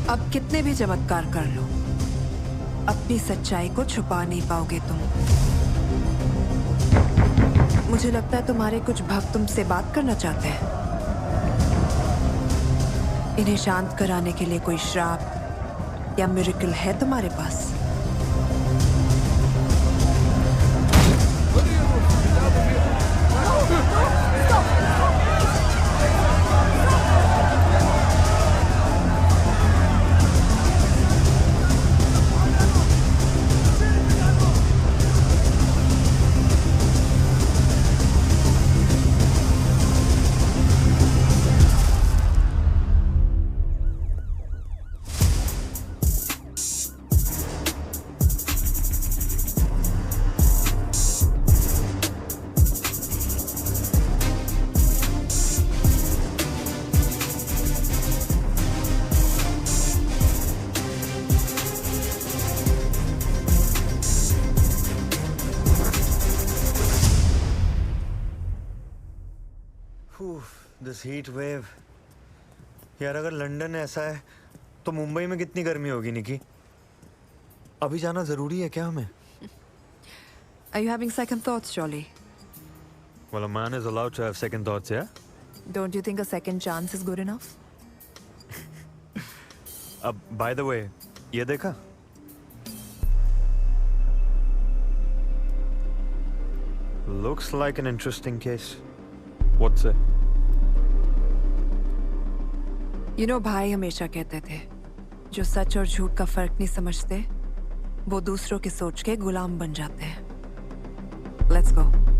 अब कितने भी चमत्कार कर लो, अपनी सच्चाई को छुपा नहीं पाओगे तुम। मुझे लगता है तुम्हारे कुछ भक्त तुमसे बात करना चाहते हैं। इन्हें शांत कराने के लिए कोई श्राप या मिरेकल है तुम्हारे पास? दिस हीट वेव यार, अगर लंदन ऐसा है तो मुंबई में कितनी गर्मी होगी निकी? अभी जाना जरूरी है क्या हमें? Are you having second thoughts, Jolly? Well, a man is allowed to have second thoughts, yeah? Don't you think a second chance is good enough? अब बाय द वे, ये देखा? Looks like an interesting case. What's it? You know, भाई हमेशा कहते थे, जो सच और झूठ का फर्क नहीं समझते, वो दूसरों की सोच के गुलाम बन जाते हैं. Let's go.